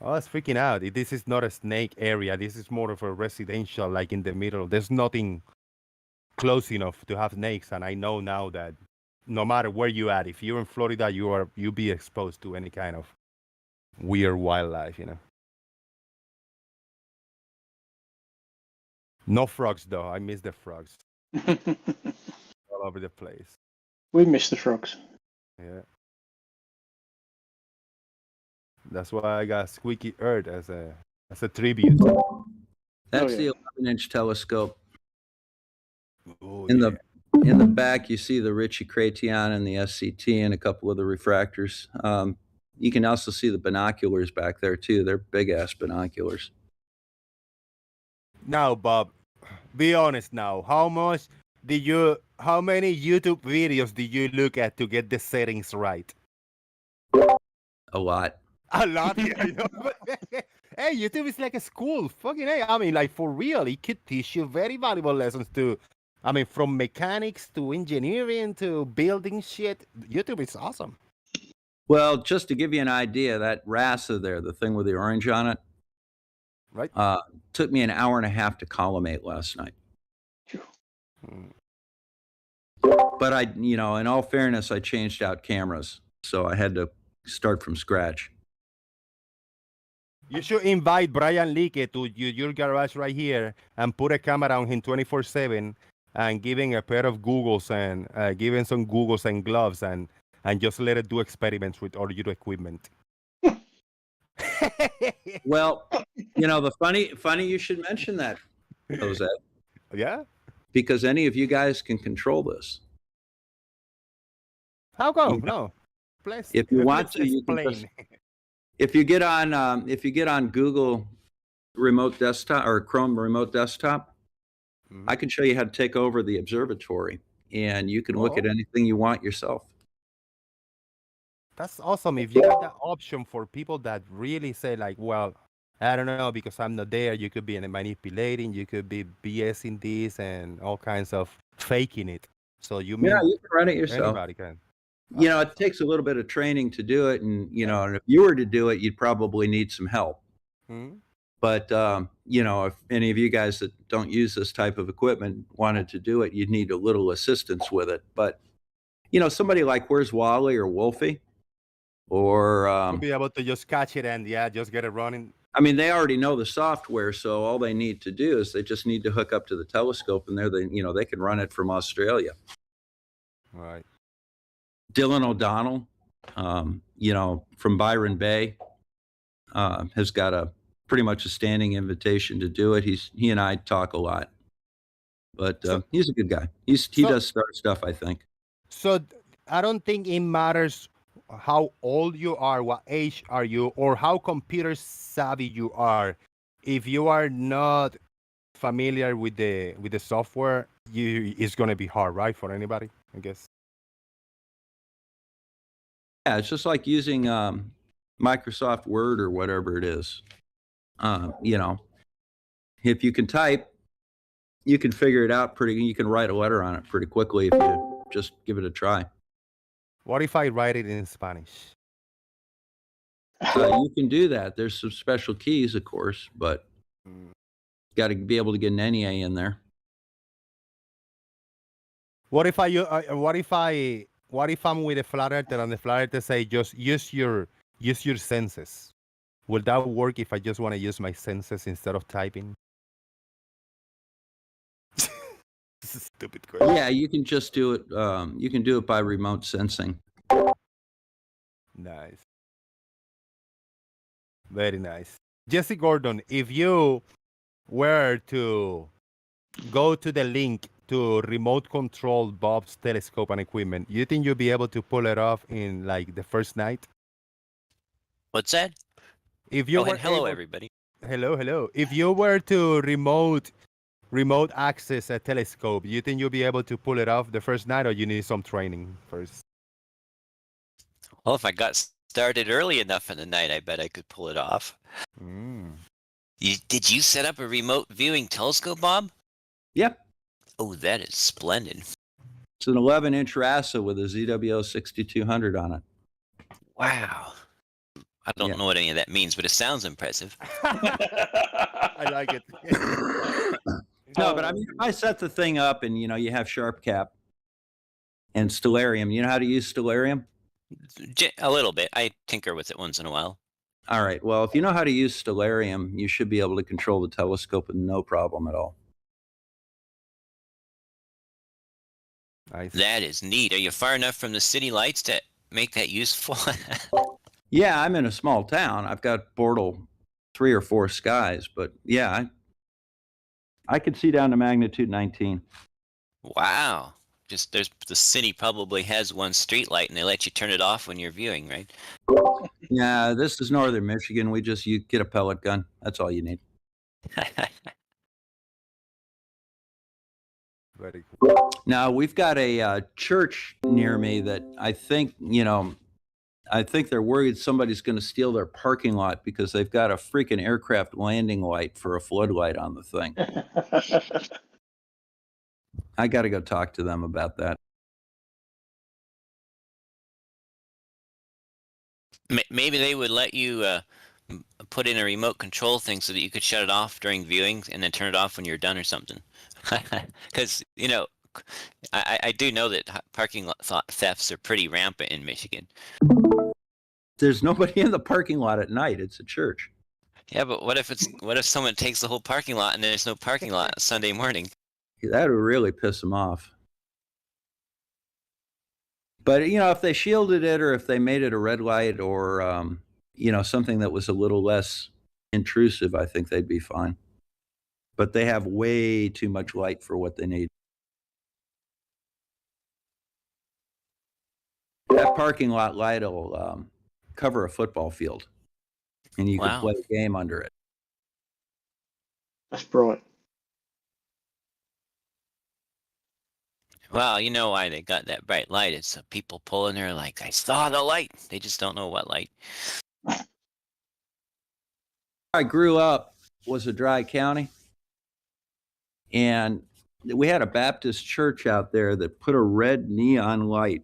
I was freaking out. This is not a snake area. This is more of a residential, like in the middle. There's nothing close enough to have snakes, and I know now that no matter where you at, if you're in Florida, you'll be exposed to any kind of weird wildlife, No frogs though. I miss the frogs. All over the place. We miss the frogs. Yeah. That's why I got Squeaky Earth as a tribute. That's the 11-inch telescope. In the back, you see the Ritchie Crayon and the SCT and a couple of the refractors. You can also see the binoculars back there too. They're big ass binoculars. Now, Bob, be honest now. How many YouTube videos did you look at to get the settings right? A lot. A lot, yeah. Hey, YouTube is like a school. Fucking hey. I mean, like for real, it could teach you very valuable lessons too. I mean, from mechanics to engineering to building shit. YouTube is awesome. Well, just to give you an idea, that RASA there, the thing with the orange on it, right? Took me an hour and a half to collimate last night. But I, in all fairness, I changed out cameras, so I had to start from scratch. You should invite Brian Leakey to your garage right here and put a camera on him 24/7 and give him a pair of goggles and give him some goggles and gloves and just let it do experiments with all your equipment. Well, the funny you should mention that, Jose. Yeah? Because any of you guys can control this. How come? No. Please, if you want to, explain. you can just, if you get on Google Remote Desktop or Chrome Remote Desktop, I can show you how to take over the observatory, and you can look at anything you want yourself. That's awesome. If you got that option for people that really say like, well, I don't know because I'm not there. You could be manipulating. You could be BSing this and all kinds of faking it. So you mean you can run it yourself. Anybody can. It takes a little bit of training to do it, and and if you were to do it, you'd probably need some help. But if any of you guys that don't use this type of equipment wanted to do it, you'd need a little assistance with it. But somebody like Where's Wally or Wolfie, or to be able to just catch it and just get it running. I mean, they already know the software, so all they need to do is they just need to hook up to the telescope, and they can run it from Australia. Right. Dylan O'Donnell, from Byron Bay, has got pretty much a standing invitation to do it. He and I talk a lot, but he's a good guy. He does start stuff, I think. So I don't think it matters how old you are, what age are you, or how computer savvy you are. If you are not familiar with the software, it's going to be hard, right, for anybody, I guess. Yeah, it's just like using Microsoft Word or whatever it is. If you can type, you can figure it out you can write a letter on it pretty quickly if you just give it a try. What if I write it in Spanish? You can do that. There's some special keys, of course, but got to be able to get an NEA in there. What if I'm with a flat earther and the flat earther say just use your senses? Will that work if I just want to use my senses instead of typing? This is a stupid question. Yeah, you can just do it. You can do it by remote sensing. Nice. Very nice. Jesse Gordon, if you were to go to the link to remote control Bob's telescope and equipment, you think you'll be able to pull it off in like the first night? What's that? If you were hello, everybody. Hello. If you were to remote access a telescope, you think you'll be able to pull it off the first night, or you need some training first? Well, if I got started early enough in the night, I bet I could pull it off. Did you set up a remote viewing telescope, Bob? Yep. Oh, that is splendid. It's an 11-inch RASA with a ZWO 6200 on it. Wow. I don't know what any of that means, but it sounds impressive. I like it. No, but I mean, if I set the thing up and, you have Sharp Cap and Stellarium, you know how to use Stellarium? A little bit. I tinker with it once in a while. All right. Well, if you know how to use Stellarium, you should be able to control the telescope with no problem at all. Nice. That is neat. Are you far enough from the city lights to make that useful? Yeah, I'm in a small town. I've got Bortle 3 or 4 skies, but yeah, I could see down to magnitude 19. Wow. The city probably has one street light and they let you turn it off when you're viewing, right? Yeah, this is northern Michigan. You get a pellet gun. That's all you need. Very cool. Now, we've got a church near me that I think they're worried somebody's going to steal their parking lot because they've got a freaking aircraft landing light for a floodlight on the thing. I got to go talk to them about that. Maybe they would let you put in a remote control thing so that you could shut it off during viewing and then turn it off when you're done or something. Because, you know, I do know that parking lot thefts are pretty rampant in Michigan. There's nobody in the parking lot at night. It's a church. Yeah, but what if someone takes the whole parking lot and there's no parking lot Sunday morning? That would really piss them off. But, you know, if they shielded it or if they made it a red light or, you know, something that was a little less intrusive, I think they'd be fine. But they have way too much light for what they need. That parking lot light will cover a football field, and you can play a game under it. That's bright. Well, you know why they got that bright light. It's people pulling there like, I saw the light. They just don't know what light. I grew up was a dry county, and we had a Baptist church out there that put a red neon light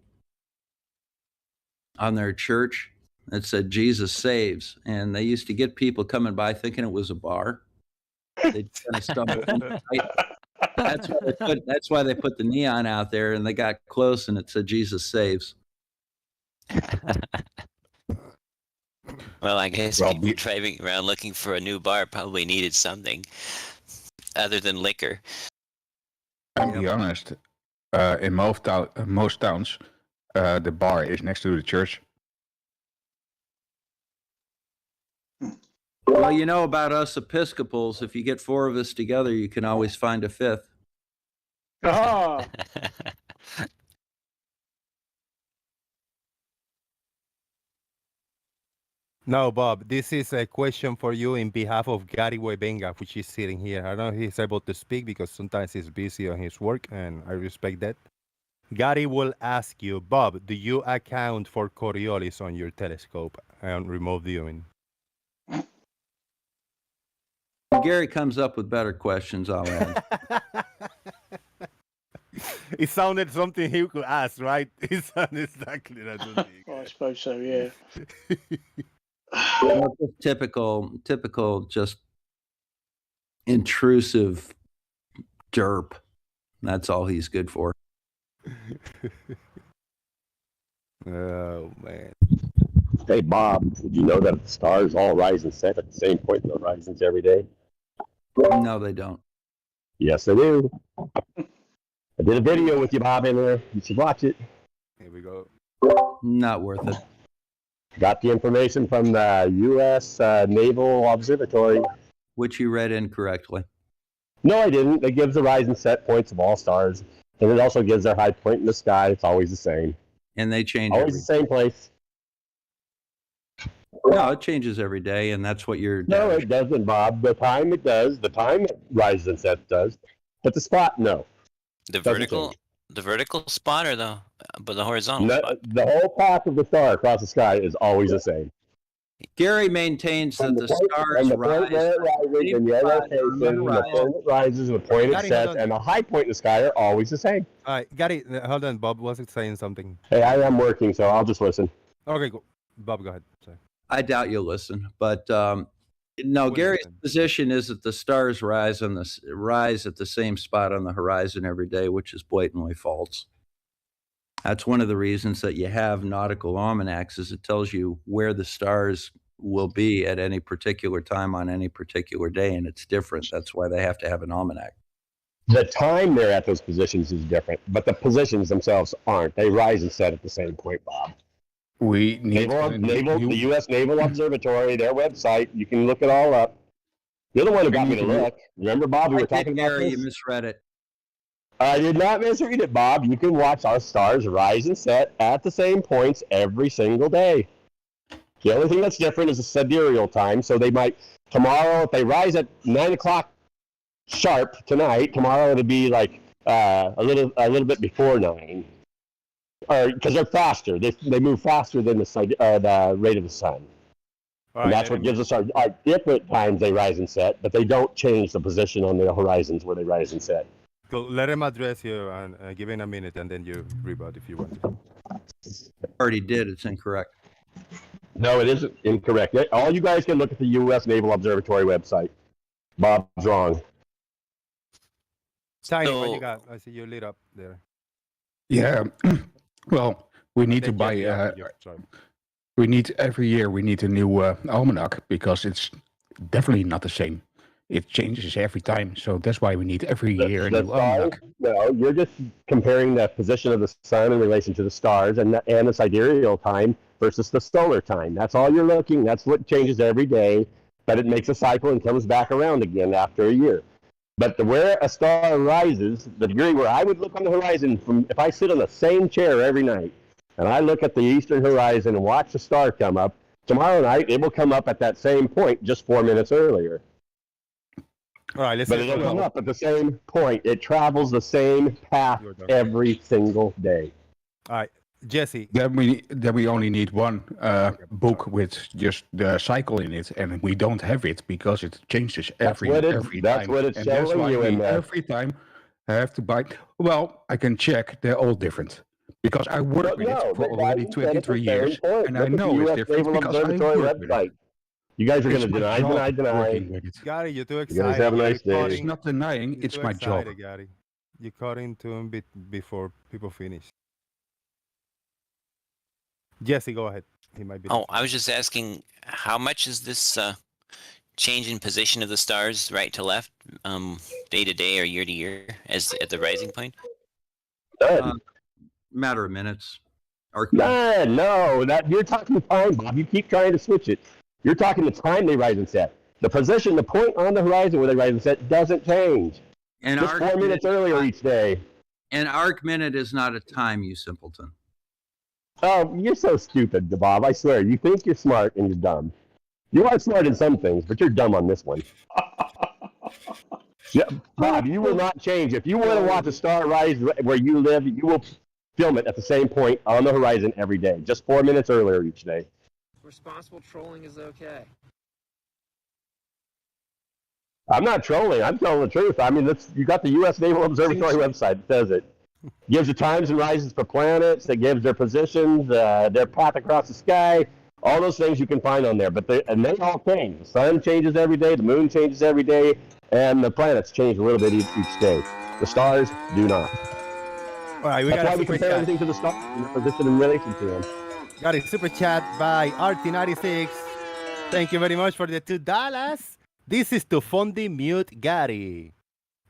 on their church that said Jesus saves, and they used to get people coming by thinking it was a bar. They'd kind of stumble in the night. That's why they put the neon out there, and they got close and it said Jesus saves. Well, I guess people driving around looking for a new bar probably needed something other than liquor. I'll be honest, in most towns, the bar is next to the church. Well, you know about us Episcopals, if you get four of us together, you can always find a fifth. Ah. No, Bob, this is a question for you in behalf of Gary Webenga, which is sitting here. I don't know if he's able to speak because sometimes he's busy on his work, and I respect that. Gary will ask you, Bob, do you account for Coriolis on your telescope and remote viewing? Gary comes up with better questions, I'll add. It sounded something he could ask, right? It sounded exactly that. I suppose so, yeah. Typical, just intrusive derp. That's all he's good for. Oh, man. Hey, Bob, did you know that the stars all rise and set at the same point in the horizons every day? No, they don't. Yes, they do. I did a video with you, Bob, in there. You should watch it. Here we go. Not worth it. Got the information from the U.S. Naval Observatory. Which you read incorrectly. No, I didn't. It gives the rise and set points of all stars. And it also gives their high point in the sky. It's always the same. And they change always the same place. No, it changes every day, and that's what you're... No, it doesn't, Bob. The time it does. The time it rises and sets does. But the spot, no. The vertical spot or the horizontal spot? The whole path of the star across the sky is always the same. Gary maintains that the stars rise. And the location, the point it rises, the point it sets, and the high point in the sky are always the same. All right, Gary, hold on. Bob was saying something. Hey, I am working, so I'll just listen. Okay, go. Bob, go ahead. Sorry. I doubt you'll listen, but no. Gary's position is that the stars rise at the same spot on the horizon every day, which is blatantly false. That's one of the reasons that you have nautical almanacs, is it tells you where the stars will be at any particular time on any particular day, and it's different. That's why they have to have an almanac. The time they're at those positions is different, but the positions themselves aren't. They rise and set at the same point, Bob. We need the U.S. Naval Observatory, their website. You can look it all up. You're the one who got me to look. Remember, Bob, we were talking about this? You misread it. I did not misread it, Bob. You can watch our stars rise and set at the same points every single day. The only thing that's different is the sidereal time. So they might, tomorrow, if they rise at 9 o'clock sharp tonight, tomorrow it'll be like a little bit before 9. Because they're faster. They move faster than the rate of the sun. And that's what gives us our different times they rise and set, but they don't change the position on the horizons where they rise and set. So let him address you and give him a minute, and then you rebut if you want to. Already did. It's incorrect. No, it isn't incorrect. All you guys can look at the U.S. Naval Observatory website. Bob's wrong. Tiny, what you got? I see you lit up there. Yeah. Well, we need to Then buy. sorry. We need every year. We need a new almanac because it's definitely not the same. It changes every time, so that's why we need every year a The new stars? almanac. No, you're just comparing the position of the sun in relation to the stars and the sidereal time versus the solar time. That's all you're looking. That's what changes every day, but it makes a cycle and comes back around again after a year. But where a star rises, the degree where I would look on the horizon from if I sit on the same chair every night and I look at the eastern horizon and watch the star come up, tomorrow night it will come up at that same point just 4 minutes earlier. All right, let's But it'll come up at the same point. It travels the same path every single day. All right, Jesse. Then we only need one book with just the cycle in it, and we don't have it because it changes every time. That's what it's and that's showing why you we in there. every time have to buy. Well, I can check; they're all different because I worked with it for already 23 years, and I know it's different because I work with it. You guys are going to It's my deny. job working with it. Gary, you're too You excited. guys have a nice You're day. cutting- It's not denying; you're it's too my job. excited, Gary. You cut into him before people finish. Jesse, go ahead. He might be. Oh, I was just asking, how much is this change in position of the stars, right to left, day to day or year to year, as at the rising point? Matter of minutes. No, you're talking time, Bob. You keep trying to switch it. You're talking the time they rise and set. The position, the point on the horizon where they rise and set doesn't change. And just 4 minutes earlier each day. An arc minute is not a time, you simpleton. Oh, you're so stupid, Bob. I swear. You think you're smart and you're dumb. You are smart in some things, but you're dumb on this one. Yeah, Bob, you will not change. If you want to watch a star rise where you live, you will film it at the same point on the horizon every day, just 4 minutes earlier each day. Responsible trolling is okay. I'm not trolling. I'm telling the truth. I mean, you got the U.S. Naval Observatory website that says it. Gives the times and rises for planets. It gives their positions, their path across the sky. All those things you can find on there. But they all change. The sun changes every day. The moon changes every day. And the planets change a little bit each day. The stars do not. All right, That's why we compare everything to the stars in position in relation to them. Got a super chat by RT96. Thank you very much for the $2. This is to Fondi Mute Gary.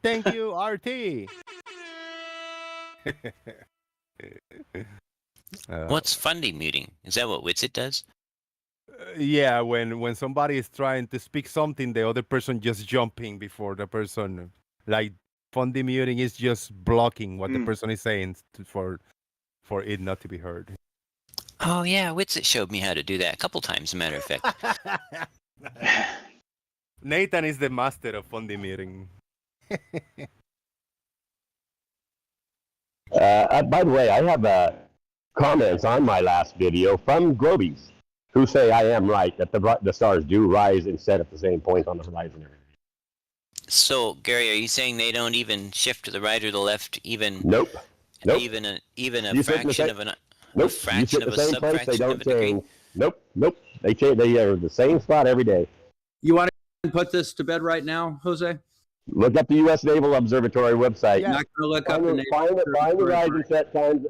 Thank you, RT. What's funding muting? Is that what Witsit does? Yeah, when somebody is trying to speak something, the other person just jumping before the person. Like Fondi muting is just blocking what the person is saying for it not to be heard. Oh yeah, Witsit showed me how to do that a couple times, as a matter of fact. Nathan is the master of Fondi muting. By the way, I have comments on my last video from Grobies who say I am right, that the stars do rise and set at the same point on the horizon. So, Gary, are you saying they don't even shift to the right or the left, even? Nope. Even a You sit in the fraction same- of an Nope. a fraction you of sit a in the same place, they subfraction don't of a degree? change. Nope. They change. They are the same spot every day. You want to put this to bed right now, Jose? Look up the U.S. Naval Observatory website. I'm not going to look up the Find the rise and set times,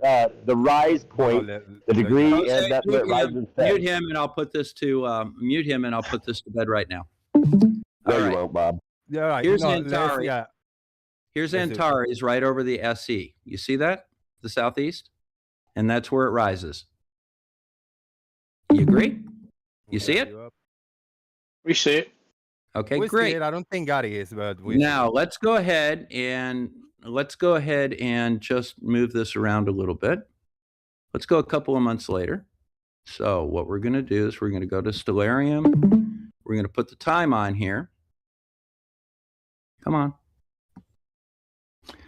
the rise point, the degree, Jose, and that rise and set. mute him, and I'll put this to bed right now. No, you won't, Bob. Yeah, right. Here's No, Antares. yeah. Here's Let's do it. Antares right over the SE. You see that? The southeast? And that's where it rises. You agree? You see it? We see it. Okay, We see great. it. I don't think Gary is, but we Now let's go ahead and just move this around a little bit. Let's go a couple of months later. So what we're going to do is we're going to go to Stellarium. We're going to put the time on here. Come on.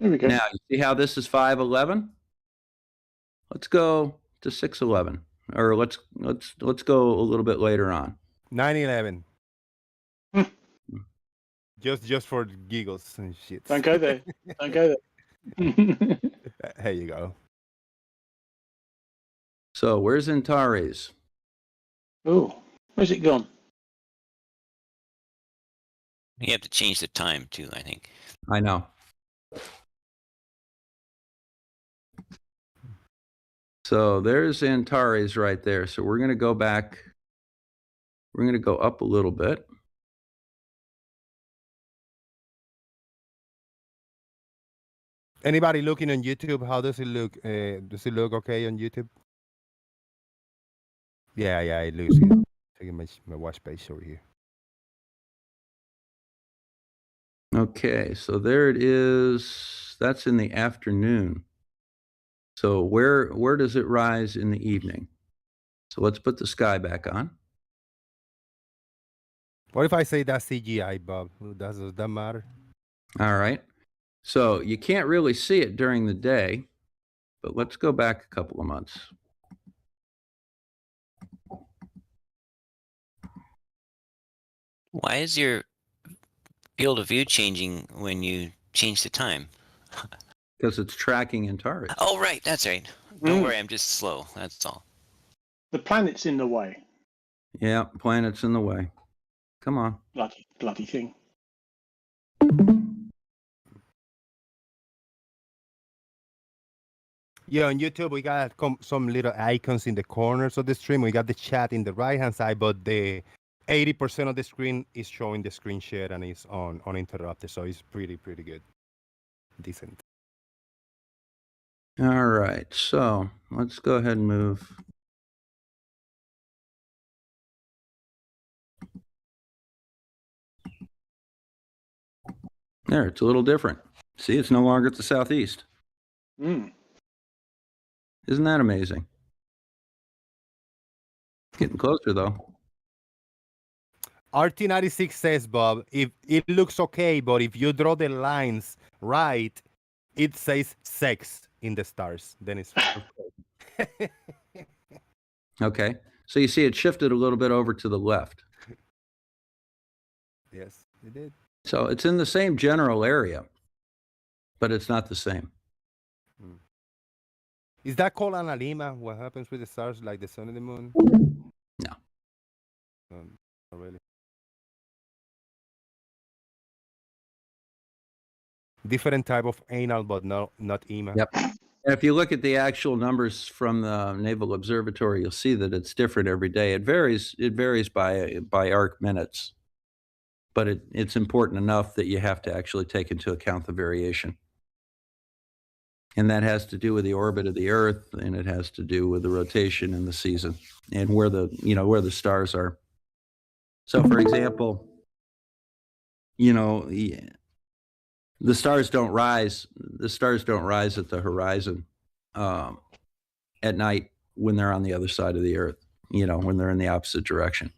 There we go. Now you see how this is 511? Let's go to 611, or let's go a little bit later on. 9/11. Just for giggles and shit. Don't go there. Don't go there. There you go. So where's Antares? Oh, where's it gone? You have to change the time too, I think. I know. So there's Antares right there. So we're going to go back. We're going to go up a little bit. Anybody looking on YouTube? How does it look? Does it look okay on YouTube? Yeah, it looks good. Taking my watch page over here. Okay, so there it is. That's in the afternoon. So where does it rise in the evening? So let's put the sky back on. What if I say that's CGI, Bob? Does that matter? All right. So you can't really see it during the day, but let's go back a couple of months. Why is your field of view changing when you change the time? Because it's tracking Antares. Oh, right. That's right. Don't worry. I'm just slow. That's all. The planet's in the way. Yeah, planet's in the way. Come on. Bloody thing. Yeah, on YouTube we got some little icons in the corners of the stream. We got the chat in the right-hand side, but the 80% of the screen is showing the screen share and it's uninterrupted, so it's pretty good, decent. All right, so let's go ahead and move. There, it's a little different. See, it's no longer at the southeast. Mm. Isn't that amazing? Getting closer, though. RT96 says, Bob, if it looks okay, but if you draw the lines right, it says sex in the stars. Then it's Okay, so you see it shifted a little bit over to the left. Yes, it did. So it's in the same general area, but it's not the same. Is that called analima? What happens with the stars, like the sun and the moon? No. Not really. Different type of anal, but not EMA. Yep. And if you look at the actual numbers from the Naval Observatory, you'll see that it's different every day. It varies by arc minutes, but it's important enough that you have to actually take into account the variation. And that has to do with the orbit of the Earth, and it has to do with the rotation in the season and where the stars are. So, for example, the stars don't rise. The stars don't rise at the horizon at night when they're on the other side of the Earth. When they're in the opposite direction.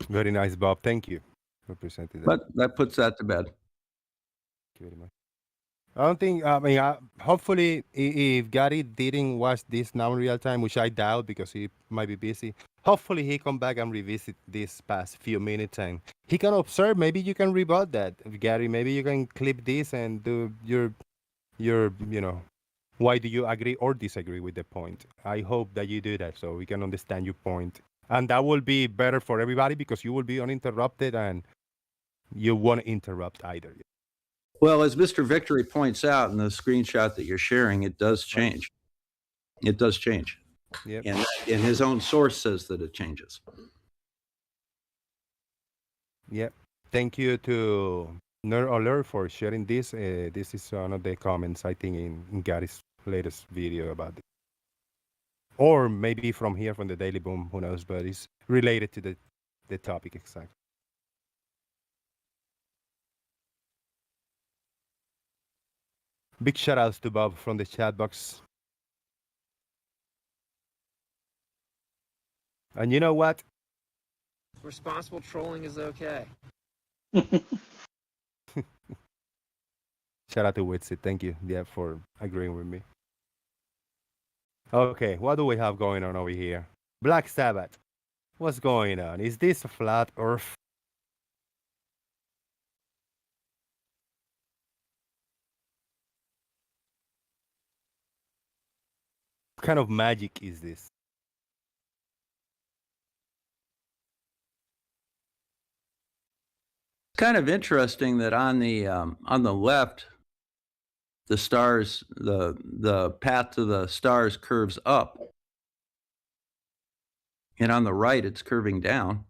Very nice, Bob. Thank you for presenting that. But that puts that to bed. Thank you very much. I don't think. I mean, hopefully, if Gary didn't watch this now in real time, which I doubt because he might be busy, hopefully he come back and revisit this past few minutes and he can observe. Maybe you can rebut that, Gary. Maybe you can clip this and do your why do you agree or disagree with the point? I hope that you do that so we can understand your point, and that will be better for everybody because you will be uninterrupted and you won't interrupt either. Well, as Mr. Victory points out in the screenshot that you're sharing, it does change. It does change. Yep. And his own source says that it changes. Yep. Thank you to Nerd Alert for sharing this. This is one of the comments, I think, in Gary's latest video about it. Or maybe from here, from the Daily Boom, who knows, but it's related to the topic exactly. Big shout outs to Bob from the chat box. And you know what? Responsible trolling is okay. Shout out to Witsit. Thank you, for agreeing with me. Okay, what do we have going on over here? Black Sabbath. What's going on? Is this a flat Earth? What kind of magic is this? kind of interesting that on the left, the stars, the path to the stars curves up, and on the right, it's curving down.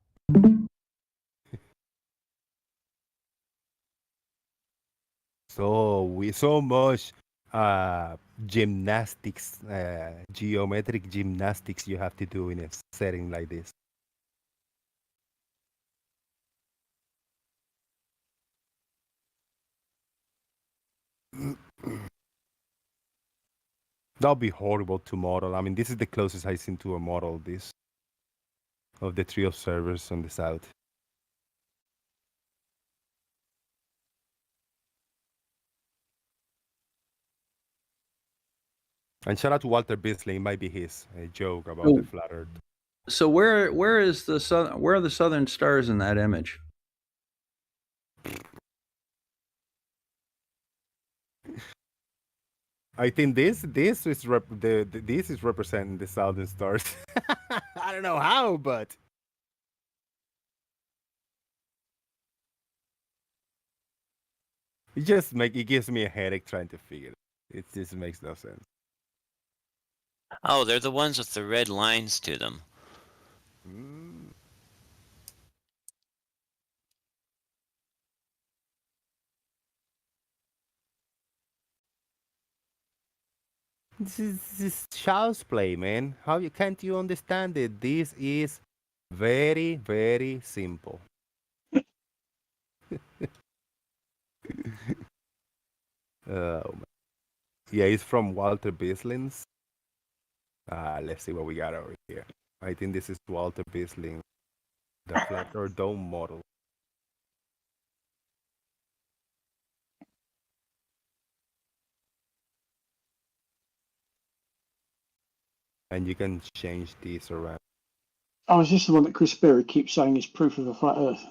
So much gymnastics, geometric gymnastics you have to do in a setting like this. That'll be horrible to model. I mean, this is the closest I've seen to a model this of the 3 observers on the south. And shout out to Walter Bisley. It might be his joke about the flat Earth. So where is the sun? Where are the southern stars in that image? I think this is this is representing the southern stars. I don't know how, but it gives me a headache trying to figure it. It just makes no sense. Oh, they're the ones with the red lines to them. This is child's play, man. Can't you understand it? This is very, very simple. Oh, yeah, it's from Walter Bisling's. Let's see what we got over here. I think this is Walter Bisling, the flat Earth dome model. And you can change these around. Oh, is this the one that Chris Berry keeps saying is proof of a flat Earth?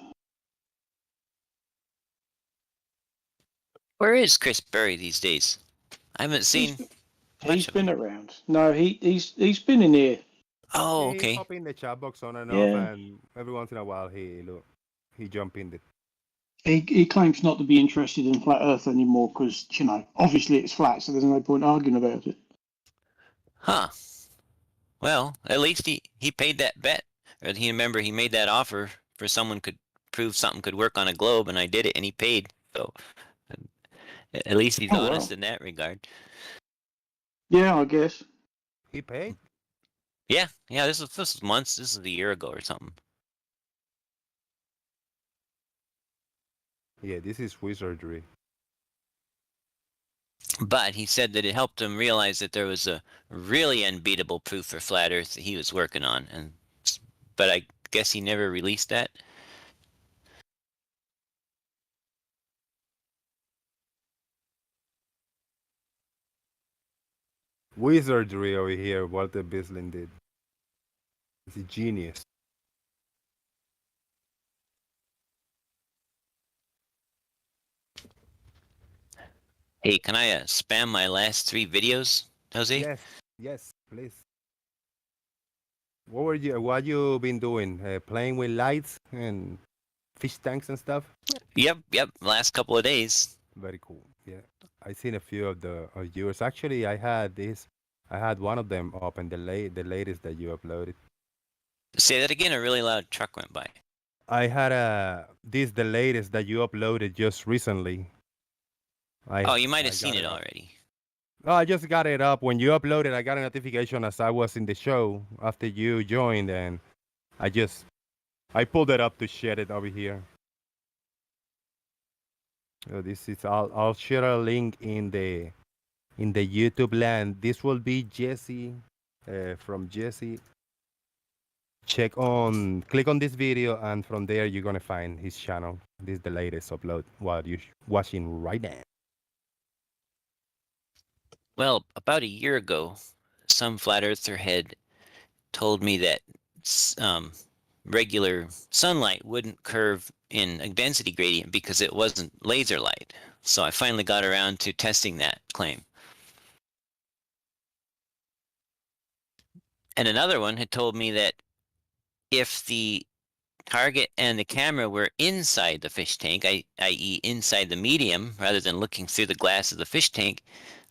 Where is Chris Berry these days? I haven't seen. He's been around. No, he's been in here. Oh, He okay. pop in the chat box on and off, Yeah. and every once in a while he jump in. He claims not to be interested in flat Earth anymore because, obviously it's flat, so there's no point arguing about it. Huh. Well, at least he paid that bet. Or he made that offer for someone could prove something could work on a globe, and I did it, and he paid. So at least he's honest in that regard. Yeah, I guess. He paid? Yeah. This was months. This is a year ago or something. Yeah, this is wizardry. But he said that it helped him realize that there was a really unbeatable proof for flat Earth that he was working on, but I guess he never released that. Wizardry over here, Walter Bisling did. He's a genius. Hey, can I spam my last 3 videos, Jose? Yes, please. What you been doing? Playing with lights and fish tanks and stuff? Yep. Last couple of days. Very cool. Yeah, I seen a few of yours. Actually, I had one of them up, and the latest that you uploaded. Say that again. A really loud truck went by. I had the latest that you uploaded just recently. You might have seen it already. Oh, I just got it up. When you uploaded, I got a notification as I was in the show after you joined, and I pulled it up to share it over here. So this is I'll share a link in the YouTube land. This will be Jesse from Jesse. Click on this video, and from there you're gonna find his channel. This is the latest upload while you're watching right now. Well, about a year ago, some flat earther had told me that regular sunlight wouldn't curve in a density gradient because it wasn't laser light. So I finally got around to testing that claim. And another one had told me that if the target and the camera were inside the fish tank, i.e. inside the medium, rather than looking through the glass of the fish tank,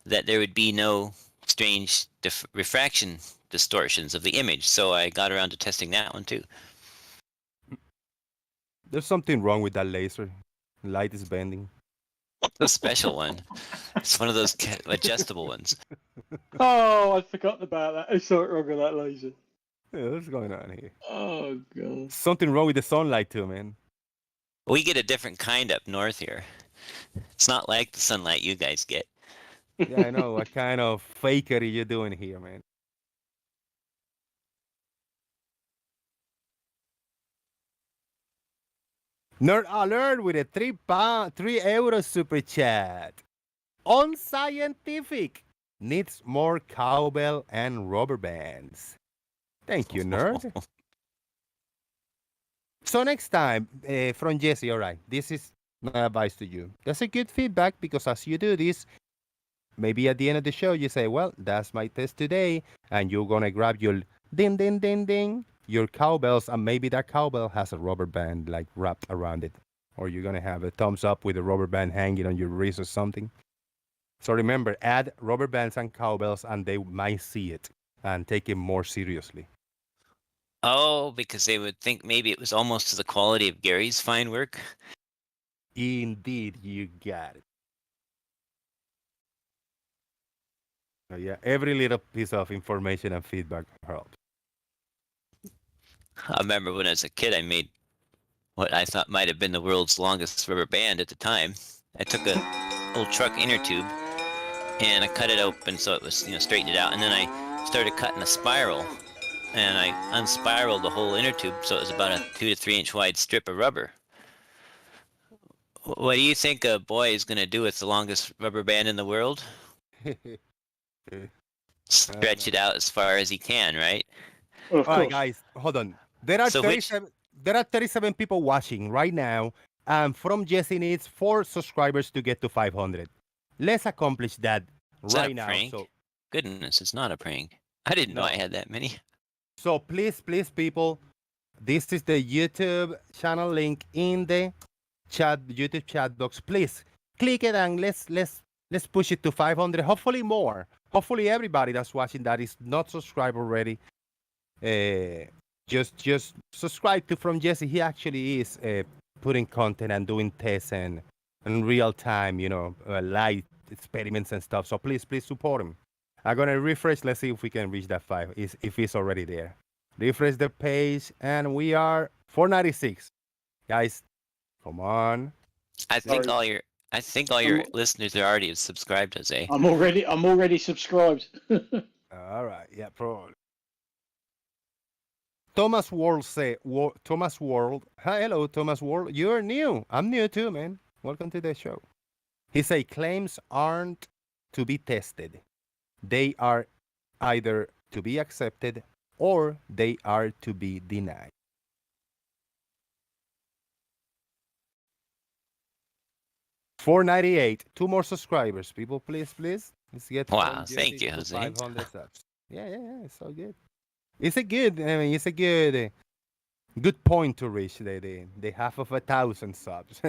that there would be no strange refraction distortions of the image. So I got around to testing that one too. There's something wrong with that laser. Light is bending. The special one. It's one of those adjustable ones. Oh, I'd forgotten about that. There's something wrong with that laser. Yeah, what's going on here? Oh, God. Something wrong with the sunlight too, man. We get a different kind up north here. It's not like the sunlight you guys get. Yeah, I know. What kind of fakery you doing here, man? Nerd alert with a €3 super chat. Unscientific needs more cowbell and rubber bands. Thank you, nerd. So next time, from Jesse, all right, this is my advice to you. That's a good feedback because as you do this, maybe at the end of the show, you say, well, that's my test today. And you're going to grab your ding, ding, ding, ding, your cowbells. And maybe that cowbell has a rubber band like wrapped around it. Or you're going to have a thumbs up with a rubber band hanging on your wrist or something. So remember, add rubber bands and cowbells and they might see it and take it more seriously. Oh, because they would think maybe it was almost to the quality of Gary's fine work. Indeed, you got it. So yeah, every little piece of information and feedback helps. I remember when I was a kid, I made what I thought might have been the world's longest rubber band at the time. I took a old truck inner tube and I cut it open so it was, straightened it out, and then I started cutting a spiral, and I unspiraled the whole inner tube so it was about a 2 to 3 inch wide strip of rubber. What do you think a boy is going to do with the longest rubber band in the world? Stretch it out as far as he can, right? Well, of All right, course. guys, hold on. There are So 37 people watching right now, and From Jesse needs 4 subscribers to get to 500. Let's accomplish that Is that right a now. prank? So, Goodness, it's not a prank. I didn't know No. I had that many. so please, people, this is the YouTube channel link in the YouTube chat box. Please click it and let's push it to 500. Hopefully more. Hopefully everybody that's watching that is not subscribed already. Just subscribe to From Jesse. He actually is putting content and doing tests and real time, light experiments and stuff. So please support him. I'm gonna refresh. Let's see if we can reach that 5. If it's already there. Refresh the page, and we are 496. Guys, come on. I think all your listeners are already subscribed, Jose. I'm already subscribed. All right, yeah, probably. Thomas World Thomas World. Hi, hello, Thomas World. You're new. I'm new too, man. Welcome to the show. He say claims aren't to be tested. They are either to be accepted or they are to be denied. $4.98. 2 more subscribers, people. Please. Let's get. Wow, thank you, to Jose. 500 subs. Yeah. It's so good. It's a good point to reach the half of 1,000 subs.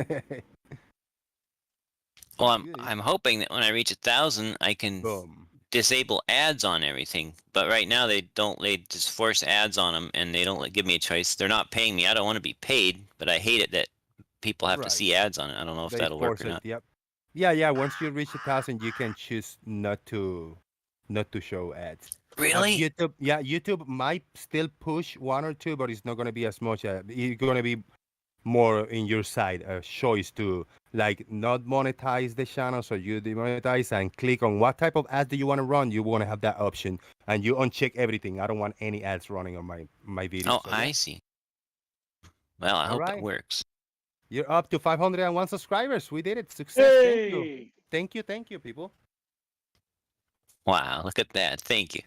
Well, I'm hoping that when I reach 1,000, I can disable ads on everything. But right now they don't. They just force ads on them, and they don't give me a choice. They're not paying me. I don't want to be paid, but I hate it that people have to see ads on it. I don't know if that'll work or not. Yep. Yeah. Once you reach 1,000, you can choose not to show ads. Really? YouTube might still push 1 or 2, but it's not going to be as much. It's going to be more in your side, a choice to not monetize the channel, so you demonetize and click on what type of ads do you want to run. You want to have that option, and you uncheck everything. I don't want any ads running on my videos. Oh, I see. Well, I hope it works. You're up to 501 subscribers. We did it. Success. Hey! Thank you, people. Wow, look at that. Thank you.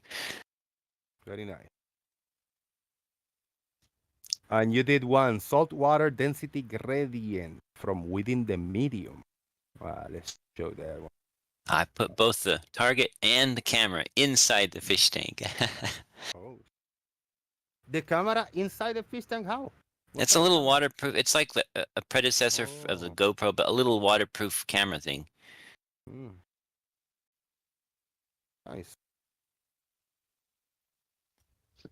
Very nice. And you did one saltwater density gradient from within the medium. Let's show that one. I put both the target and the camera inside the fish tank. Oh. The camera inside the fish tank? How? It's a little waterproof. It's like a predecessor of the GoPro, but a little waterproof camera thing. Nice.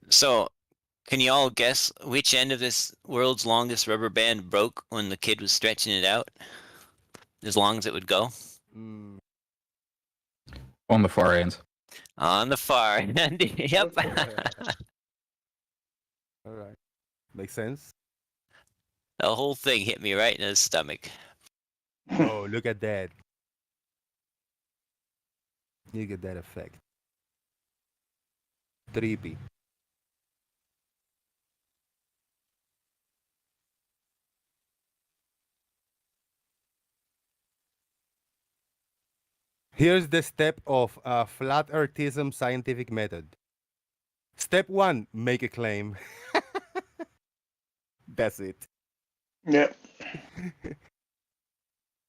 So, can you all guess which end of this world's longest rubber band broke when the kid was stretching it out? As long as it would go? On the far end. On the far end. Yep. All right. Makes sense. The whole thing hit me right in the stomach. Oh, look at that. You get that effect. Trippy. Here's the step of flat earthism scientific method. Step 1, make a claim. That's it. Yeah.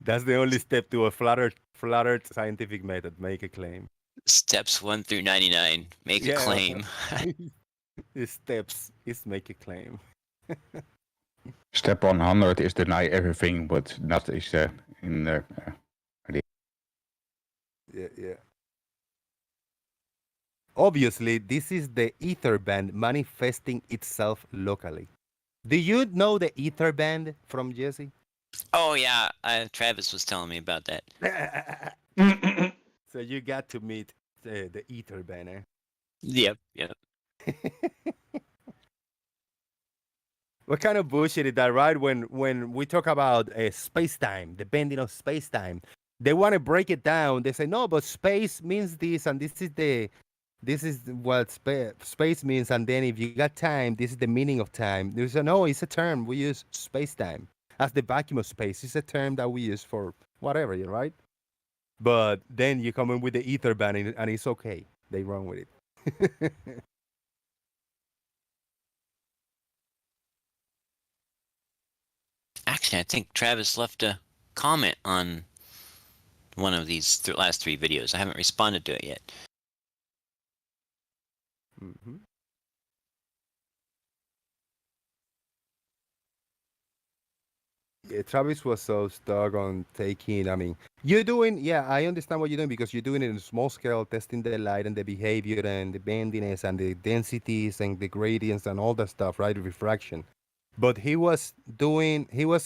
That's the only step to a flat earth scientific method. Make a claim. Steps 1 through 99. Make a claim. The steps is make a claim. Step 100 is deny everything, but that is in the idea. Yeah. Obviously, this is the ether band manifesting itself locally. Do you know the ether band from Jesse? Oh, yeah. Travis was telling me about that. So you got to meet the ether band, eh? Yep. What kind of bullshit is that, right? When we talk about space-time, the bending of space-time, they want to break it down. They say, no, but space means this, and this is what space means, and then if you got time, this is the meaning of time. They say, no, it's a term. We use space-time as the vacuum of space. It's a term that we use for whatever, right? But then you come in with the ether band, and it's okay. They run with it. Actually, I think Travis left a comment on one of these last 3 videos. I haven't responded to it yet. Yeah, Travis was so stuck on taking. I mean, you're doing. Yeah, I understand what you're doing because you're doing it in a small scale, testing the light and the behavior and the bendiness and the densities and the gradients and all that stuff, right? Refraction. But he was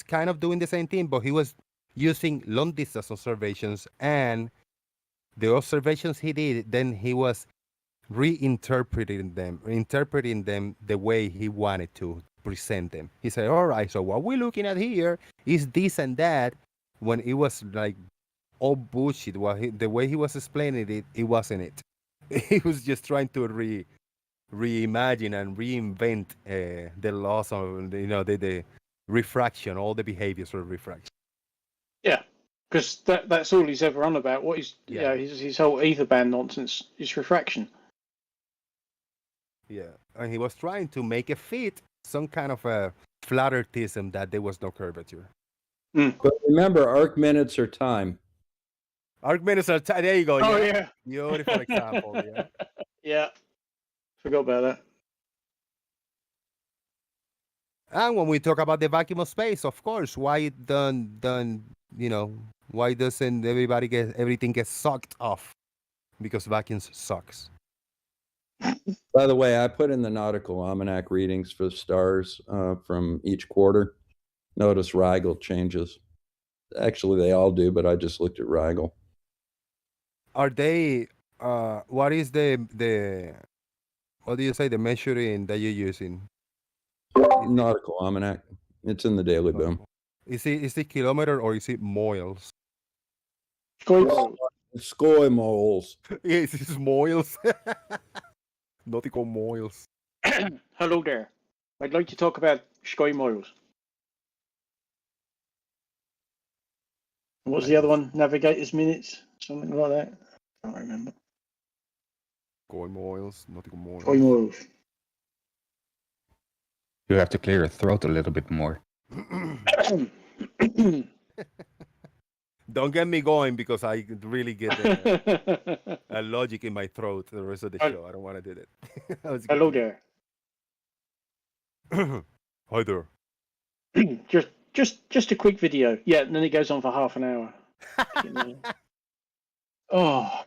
kind of doing the same thing, but he was using long distance observations, and the observations he did, then he was interpreting them the way he wanted to present them. He said, all right, so what we're looking at here is this and that, when it was like all bullshit. The way he was explaining it, it wasn't it. He was just trying to reimagine and reinvent the laws of, the refraction, all the behaviors of refraction. Yeah, because that's all he's ever on about. What he's his whole ether band nonsense is refraction. Yeah, and he was trying to make it fit some kind of a flat earthism that there was no curvature. But remember, arc minutes are time. Arc minutes are time. There you go. Oh, yeah. Beautiful example. Yeah. Yeah. Forgot about that. And when we talk about the vacuum of space, of course, why why doesn't everything get sucked off? Because vacuums sucks. By the way, I put in the nautical almanac readings for the stars from each quarter. Notice Rigel changes. Actually, they all do, but I just looked at Rigel. Are they? What is the? What do you say? The measuring that you're using? Nautical almanac. It's in the Daily Boom. Is it kilometer or is it moles? Scoy moles. Yes, it's moles. Nautical moles. Hello there. I'd like to talk about sky miles. What's the other one? Navigator's minutes? Something like that? I can't remember. Sky miles, nautical moles. Sky miles. You have to clear your throat a little bit more. Don't get me going because I really get a logic in my throat the rest of the show. I don't want to do that. Hello there. Hi there. just a quick video. Yeah, and then it goes on for half an hour. Oh,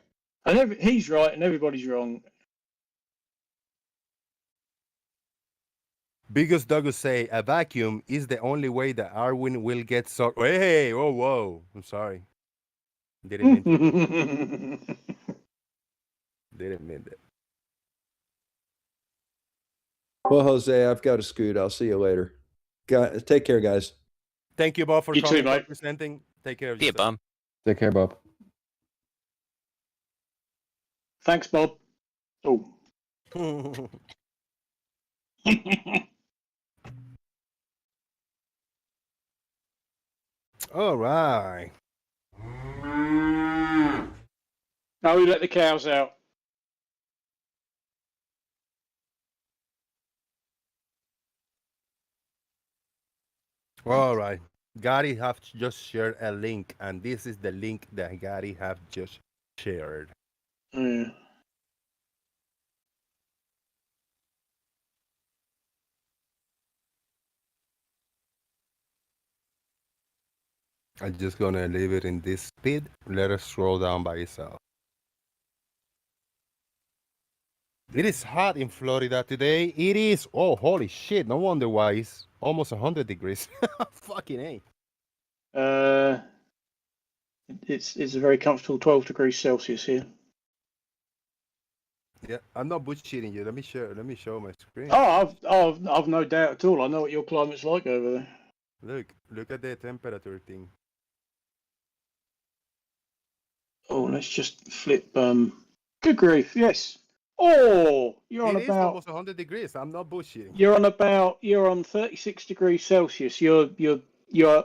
and he's right and everybody's wrong. Biggest Douglas say a vacuum is the only way that Arwin will get sucked. Hey, whoa, whoa! I'm sorry. Didn't mean to. Didn't mean that. Well, Jose, I've got to scoot. I'll see you later. Take care, guys. Thank you, Bob, for You too, coming mate. representing. Take care of See you, yourself. Bob. Take care, Bob. Thanks, Bob. Oh. All right. Now we let the cows out. All right. Gary have just shared a link, and this is the link that Gary have just shared. Yeah. I'm just gonna leave it in this speed. Let it scroll down by itself. It is hot in Florida today. It is. Oh, holy shit! No wonder why it's almost 100 degrees. Fucking A. It's a very comfortable 12 degrees Celsius here. Yeah, I'm not bullshitting you. Let me show my screen. Oh, I've no doubt at all. I know what your climate's like over there. Look at the temperature thing. Oh, let's just flip. Good grief! Yes. Oh, you're on It is about. almost 100 degrees. I'm not bullshitting. You're on 36 degrees Celsius. You're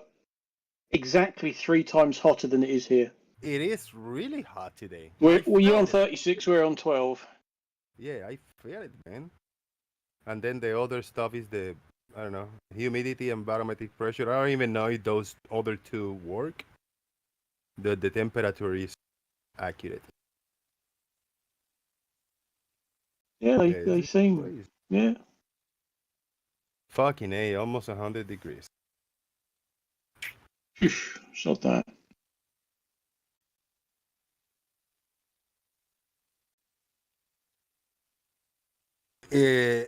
exactly 3 times hotter than it is here. It is really hot today. You're on 36. We're on 12. Yeah, I feel it, man. And then the other stuff is the, I don't know, humidity and barometric pressure. I don't even know if those other two work. The temperature is accurate. Yeah, they seem. Crazy. Yeah. Fucking A, almost 100 degrees. It's not that.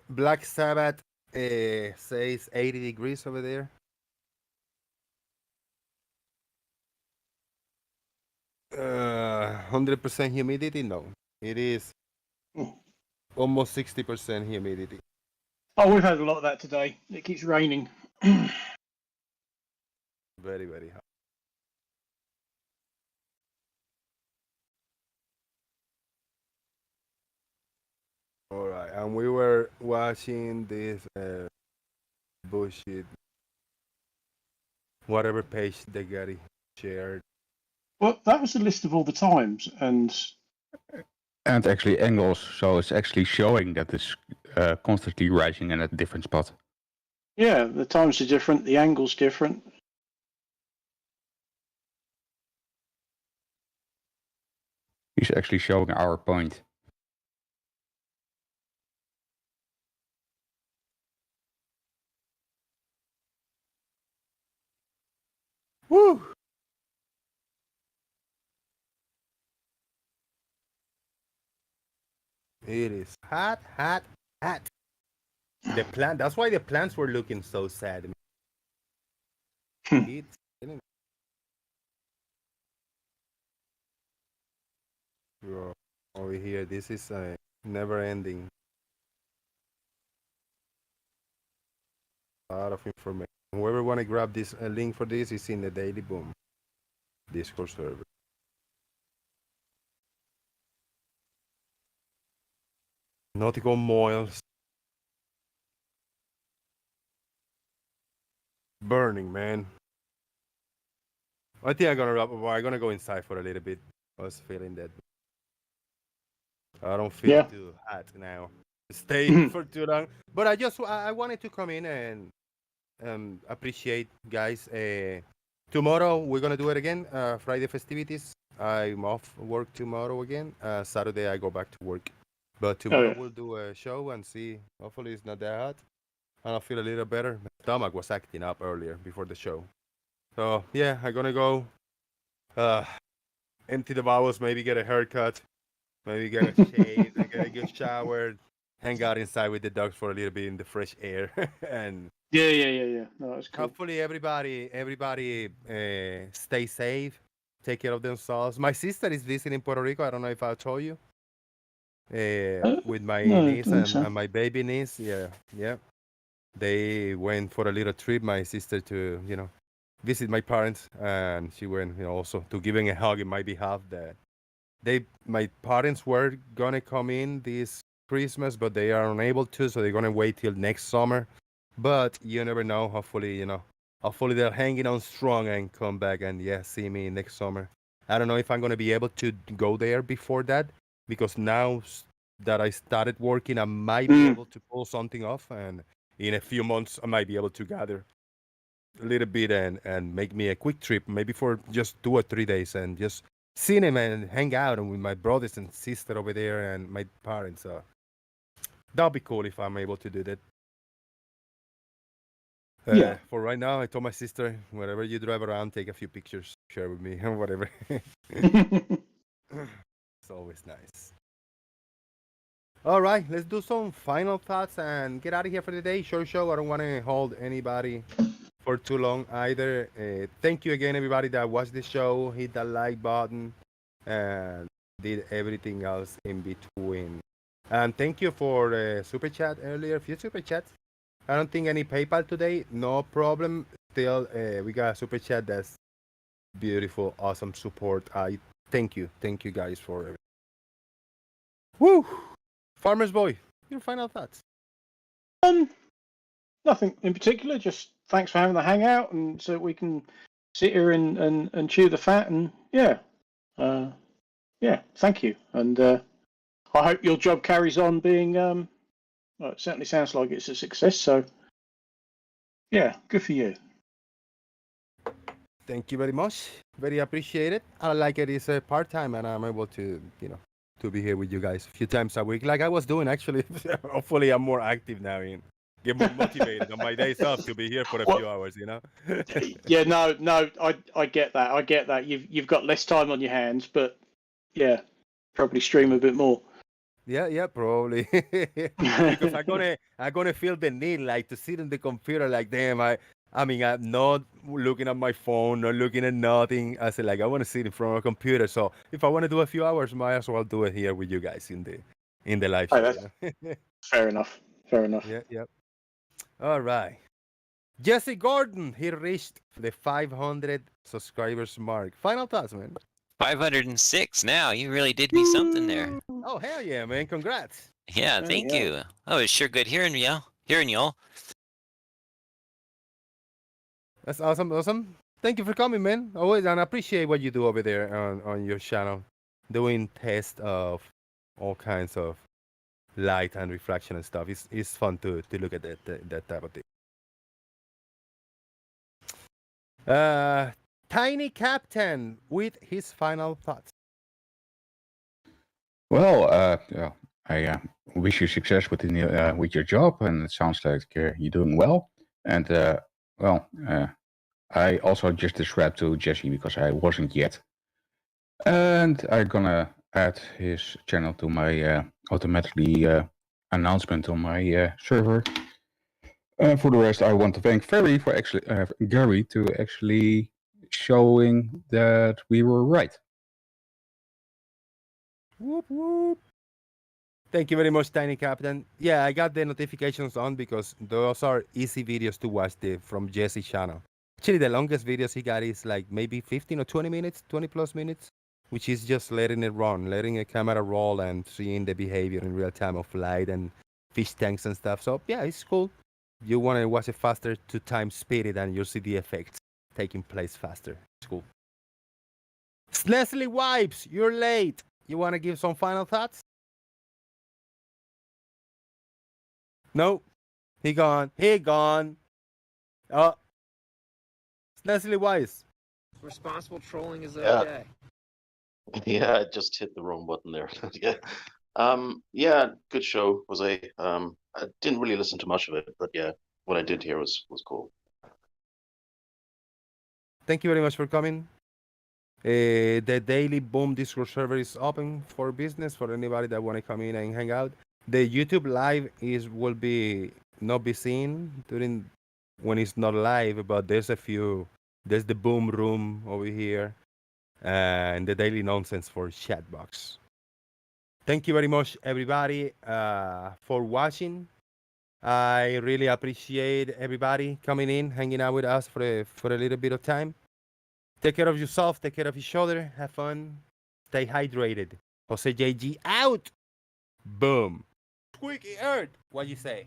Black Sabbath says 80 degrees over there. Uh, 100% humidity? No. It is almost 60% humidity. Oh, we've had a lot of that today. It keeps raining. Very, very hot. All right, and we were watching this bullshit, whatever page that Gary shared. Well, that was a list of all the times, and actually angles, so it's actually showing that it's constantly rising and at a different spot. yeah, the times are different, the angle's different. He's actually showing our point. Woo! It is hot, hot, hot. The plant. That's why the plants were looking so sad. It's Bro, over here. This is never-ending. A lot of information. Whoever want to grab this link for this is in the Daily Boom Discord server. Nautical moils. Burning, man. I think I'm gonna go inside for a little bit. I was feeling that. I don't feel too hot now. Stay for too long. But I wanted to come in and appreciate, guys. Tomorrow we're gonna do it again. Friday festivities. I'm off work tomorrow again. Saturday I go back to work. But tomorrow we'll do a show and see. Hopefully it's not that hot. and I feel a little better. My stomach was acting up earlier before the show. So yeah, I'm gonna go empty the bowels, maybe get a haircut, maybe get a shave, and get a good shower, hang out inside with the dogs for a little bit in the fresh air, and Yeah. No, that's cool. hopefully everybody stay safe, take care of themselves. My sister is visiting Puerto Rico. I don't know if I told you. With my No, I don't niece think so. and my baby niece. Yeah. They went for a little trip. My sister to visit my parents, and she went also to giving a hug in my behalf. That my parents were gonna come in this Christmas, but they are unable to, so they're gonna wait till next summer. But you never know. Hopefully they're hanging on strong and come back and see me next summer. I don't know if I'm gonna be able to go there before that, because now that I started working, I might be able to pull something off, and in a few months I might be able to gather a little bit and make me a quick trip, maybe for just 2 or 3 days, and just see them and hang out and with my brothers and sister over there and my parents. So that'll be cool if I'm able to do that. Yeah. For right now, I told my sister, wherever you drive around, take a few pictures, share with me, or whatever. It's always nice. All right, let's do some final thoughts and get out of here for the day. Short show. I don't want to hold anybody for too long either. Thank you again, everybody that watched the show. Hit that like button and did everything else in between. And thank you for super chat earlier. A few super chats. I don't think any PayPal today. No problem. Still, we got a super chat. That's beautiful, awesome support. I thank you guys for everything. Woo! Farmer's Boy, your final thoughts? Nothing in particular. Just thanks for having the hangout, and so we can sit here and chew the fat. And thank you. And I hope your job carries on being. Well, it certainly sounds like it's a success. So yeah, good for you. Thank you very much. Very appreciated. I like it. It's part time, and I'm able to to be here with you guys a few times a week, like I was doing actually. Hopefully, I'm more active now and get more motivated on my days off to be here for a few hours. Yeah, no, I get that. I get that. You've got less time on your hands, but yeah, probably stream a bit more. Yeah, probably. Because I'm gonna feel the need like to sit on the computer like damn. I mean, I'm not looking at my phone, not looking at nothing. I said, like, I want to sit in front of a computer. So if I want to do a few hours, might as well do it here with you guys in the live show. Fair enough. Yeah. All right. Jesse Gordon, he reached the 500 subscribers mark. Final thoughts, man. 506 now. You really did me something there. Oh, hell yeah, man. Congrats. Yeah, thank you. Oh, it's sure good hearing y'all. That's awesome. Thank you for coming, man. Always, and I appreciate what you do over there on your channel, doing tests of all kinds of light and reflection and stuff. It's fun to look at that type of thing. Tiny Captain with his final thoughts. Well, I wish you success with your job, and it sounds like you're doing well. And I also just subscribed to Jesse because I wasn't yet, and I'm gonna add his channel to my automatically announcement on my server. For the rest, I want to thank Gary to actually showing that we were right. Whoop whoop. Thank you very much, Tiny Captain. Yeah, I got the notifications on because those are easy videos to watch from Jesse's channel. Actually, the longest videos he got is like maybe 15 or 20 minutes, 20 plus minutes, which is just letting it run, letting a camera roll and seeing the behavior in real time of light and fish tanks and stuff. So yeah, it's cool. You want to watch it faster, to time speed it, and you'll see the effects taking place faster. It's cool. Leslie Wipes, you're late. You want to give some final thoughts? No, he gone. Oh, Leslie Wise. Responsible trolling is Yeah. okay. Yeah, I just hit the wrong button there. Yeah. Yeah, good show, Jose. I didn't really listen to much of it, but yeah, what I did here was cool. Thank you very much for coming. The Daily Boom Discord server is open for business for anybody that want to come in and hang out. The YouTube live will not be seen during when it's not live, but there's the Boom Room over here and the Daily Nonsense for Chatbox. Thank you very much, everybody, for watching. I really appreciate everybody coming in, hanging out with us for a little bit of time. Take care of yourself. Take care of each other. Have fun. Stay hydrated. Jose JG out. Boom. Squeaky Earth. What you say?